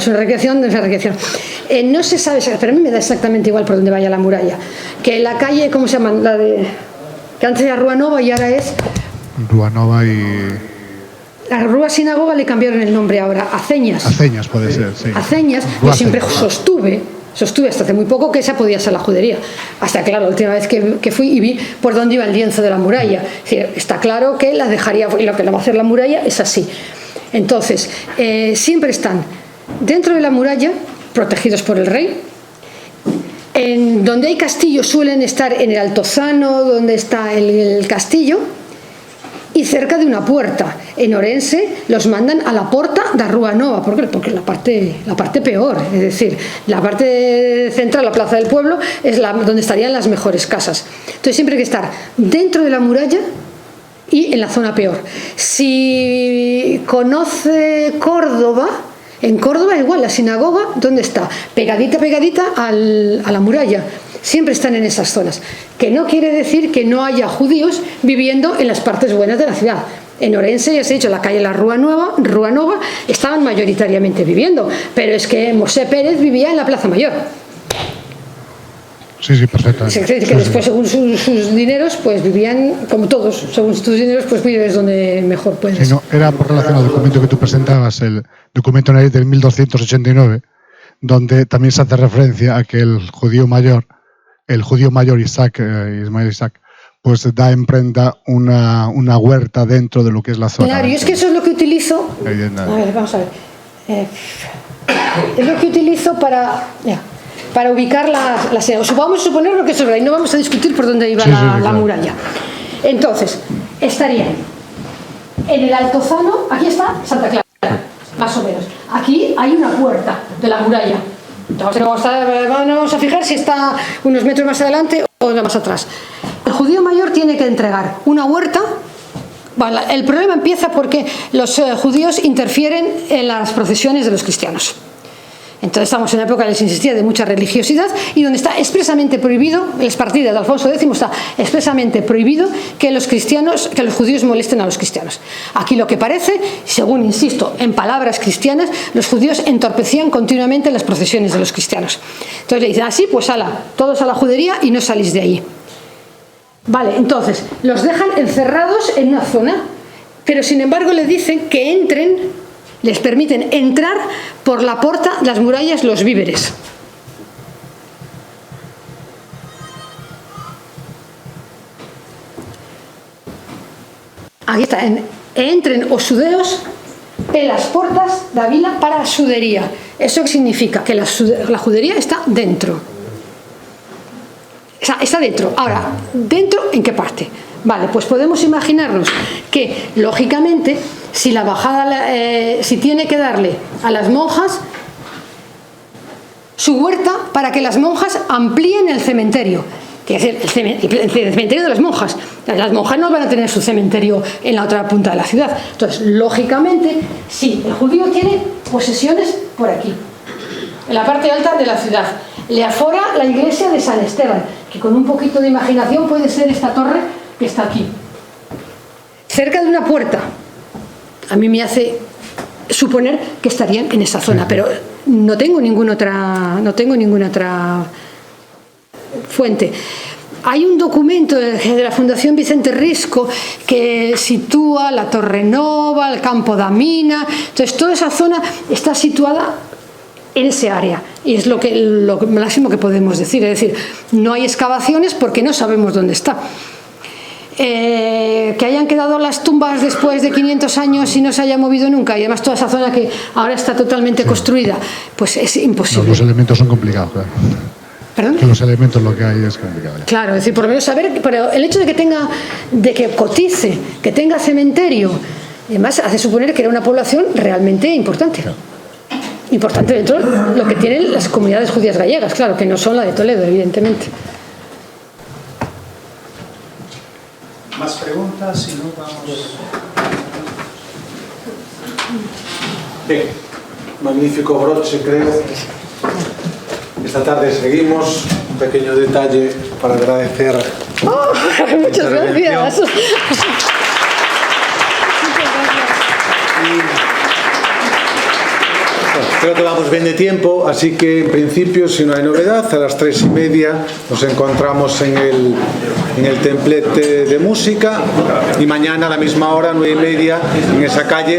No se sabe, pero a mí me da exactamente igual por dónde vaya la muralla. Que la calle, ¿cómo se llama? La de, que antes era Rúa Nova y ahora es... Rúa Nova y... La Rúa Sinagoga le cambiaron el nombre ahora, Aceñas. Aceñas puede ser, sí. Aceñas, yo siempre sostuve hasta hace muy poco que esa podía ser la judería. Hasta claro, la última vez que fui y vi por dónde iba el lienzo de la muralla. Es decir, está claro que la dejaría, y lo que la va a hacer la muralla es así. Entonces, siempre están dentro de la muralla, protegidos por el rey. En donde hay castillos suelen estar en el Altozano, donde está el castillo, y cerca de una puerta. En Orense los mandan a la Porta da Rúa Nova, porque la parte peor, es decir, la parte central, la plaza del pueblo, es donde estarían las mejores casas. Entonces siempre hay que estar dentro de la muralla y en la zona peor. Si conoce Córdoba, en Córdoba igual, la sinagoga, ¿dónde está? Pegadita a la muralla. Siempre están en esas zonas, que no quiere decir que no haya judíos viviendo en las partes buenas de la ciudad. En Orense, ya os he dicho, la calle La Rúa Nova, estaban mayoritariamente viviendo, pero es que Mosé Pérez vivía en la Plaza Mayor. Sí, perfectamente. Que después, según sus dineros, pues vivían, como todos, según tus dineros, pues vives donde mejor puedes. Sí, no, era por relación al documento que tú presentabas, el documento del 1289, donde también se hace referencia a que el judío mayor Ismael Isaac, pues da en prenda una huerta dentro de lo que es la zona. Claro, y es que eso es lo que utilizo. A ver, vamos a ver. Es lo que utilizo para ubicar las. Vamos a suponer lo que es verdad y no vamos a discutir por dónde iba la muralla. Entonces, estarían en el Altozano, aquí está Santa Clara, más o menos. Aquí hay una puerta de la muralla. Entonces, no vamos a fijar si está unos metros más adelante o más atrás. El judío mayor tiene que entregar una huerta. Bueno, el problema empieza porque los judíos interfieren en las procesiones de los cristianos. Entonces estamos en una época, les insistía, de mucha religiosidad y donde está expresamente prohibido, las partidas de Alfonso X está expresamente prohibido que los judíos molesten a los cristianos. Aquí lo que parece, según insisto, en palabras cristianas, los judíos entorpecían continuamente las procesiones de los cristianos. Entonces le dicen, así, pues todos a la judería y no salís de ahí. Vale, entonces los dejan encerrados en una zona, pero sin embargo les dicen que entren, les permiten entrar por la puerta, las murallas, los víveres. Aquí está, entren os judeos en las puertas de la vila para la sudería. ¿Eso significa? Que la judería está dentro. Está dentro. Ahora, ¿dentro en qué parte? Vale, pues podemos imaginarnos que, lógicamente, si la bajada, si tiene que darle a las monjas su huerta para que las monjas amplíen el cementerio, que es el cementerio de las monjas. Las monjas no van a tener su cementerio en la otra punta de la ciudad. Entonces, lógicamente, sí, el judío tiene posesiones por aquí, en la parte alta de la ciudad. Le afora la iglesia de San Esteban, que con un poquito de imaginación puede ser esta torre que está aquí, cerca de una puerta. A mí me hace suponer que estarían en esa zona, pero no tengo ninguna otra fuente. Hay un documento de la Fundación Vicente Risco que sitúa la Torre Nova, el Campo da Mina. Entonces toda esa zona está situada en ese área, y es lo máximo que podemos decir. Es decir, no hay excavaciones porque no sabemos dónde está. Que hayan quedado las tumbas después de 500 años y no se haya movido nunca, y además toda esa zona que ahora está totalmente construida, pues es imposible. No, los elementos son complicados, claro. ¿Perdón? Que los elementos lo que hay es complicado. Claro, es decir, por lo menos saber, pero el hecho de que cotice, que tenga cementerio, además hace suponer que era una población realmente importante. Claro. Importante dentro de lo que tienen las comunidades judías gallegas, claro, que no son la de Toledo, evidentemente. Más preguntas, si no vamos. Bien, magnífico broche, creo. Esta tarde seguimos. Un pequeño detalle para agradecer. Oh, muchas gracias. Creo que vamos bien de tiempo, así que en principio, si no hay novedad, a las 3:30 nos encontramos en el templete de música y mañana a la misma hora, 9:30, en esa calle.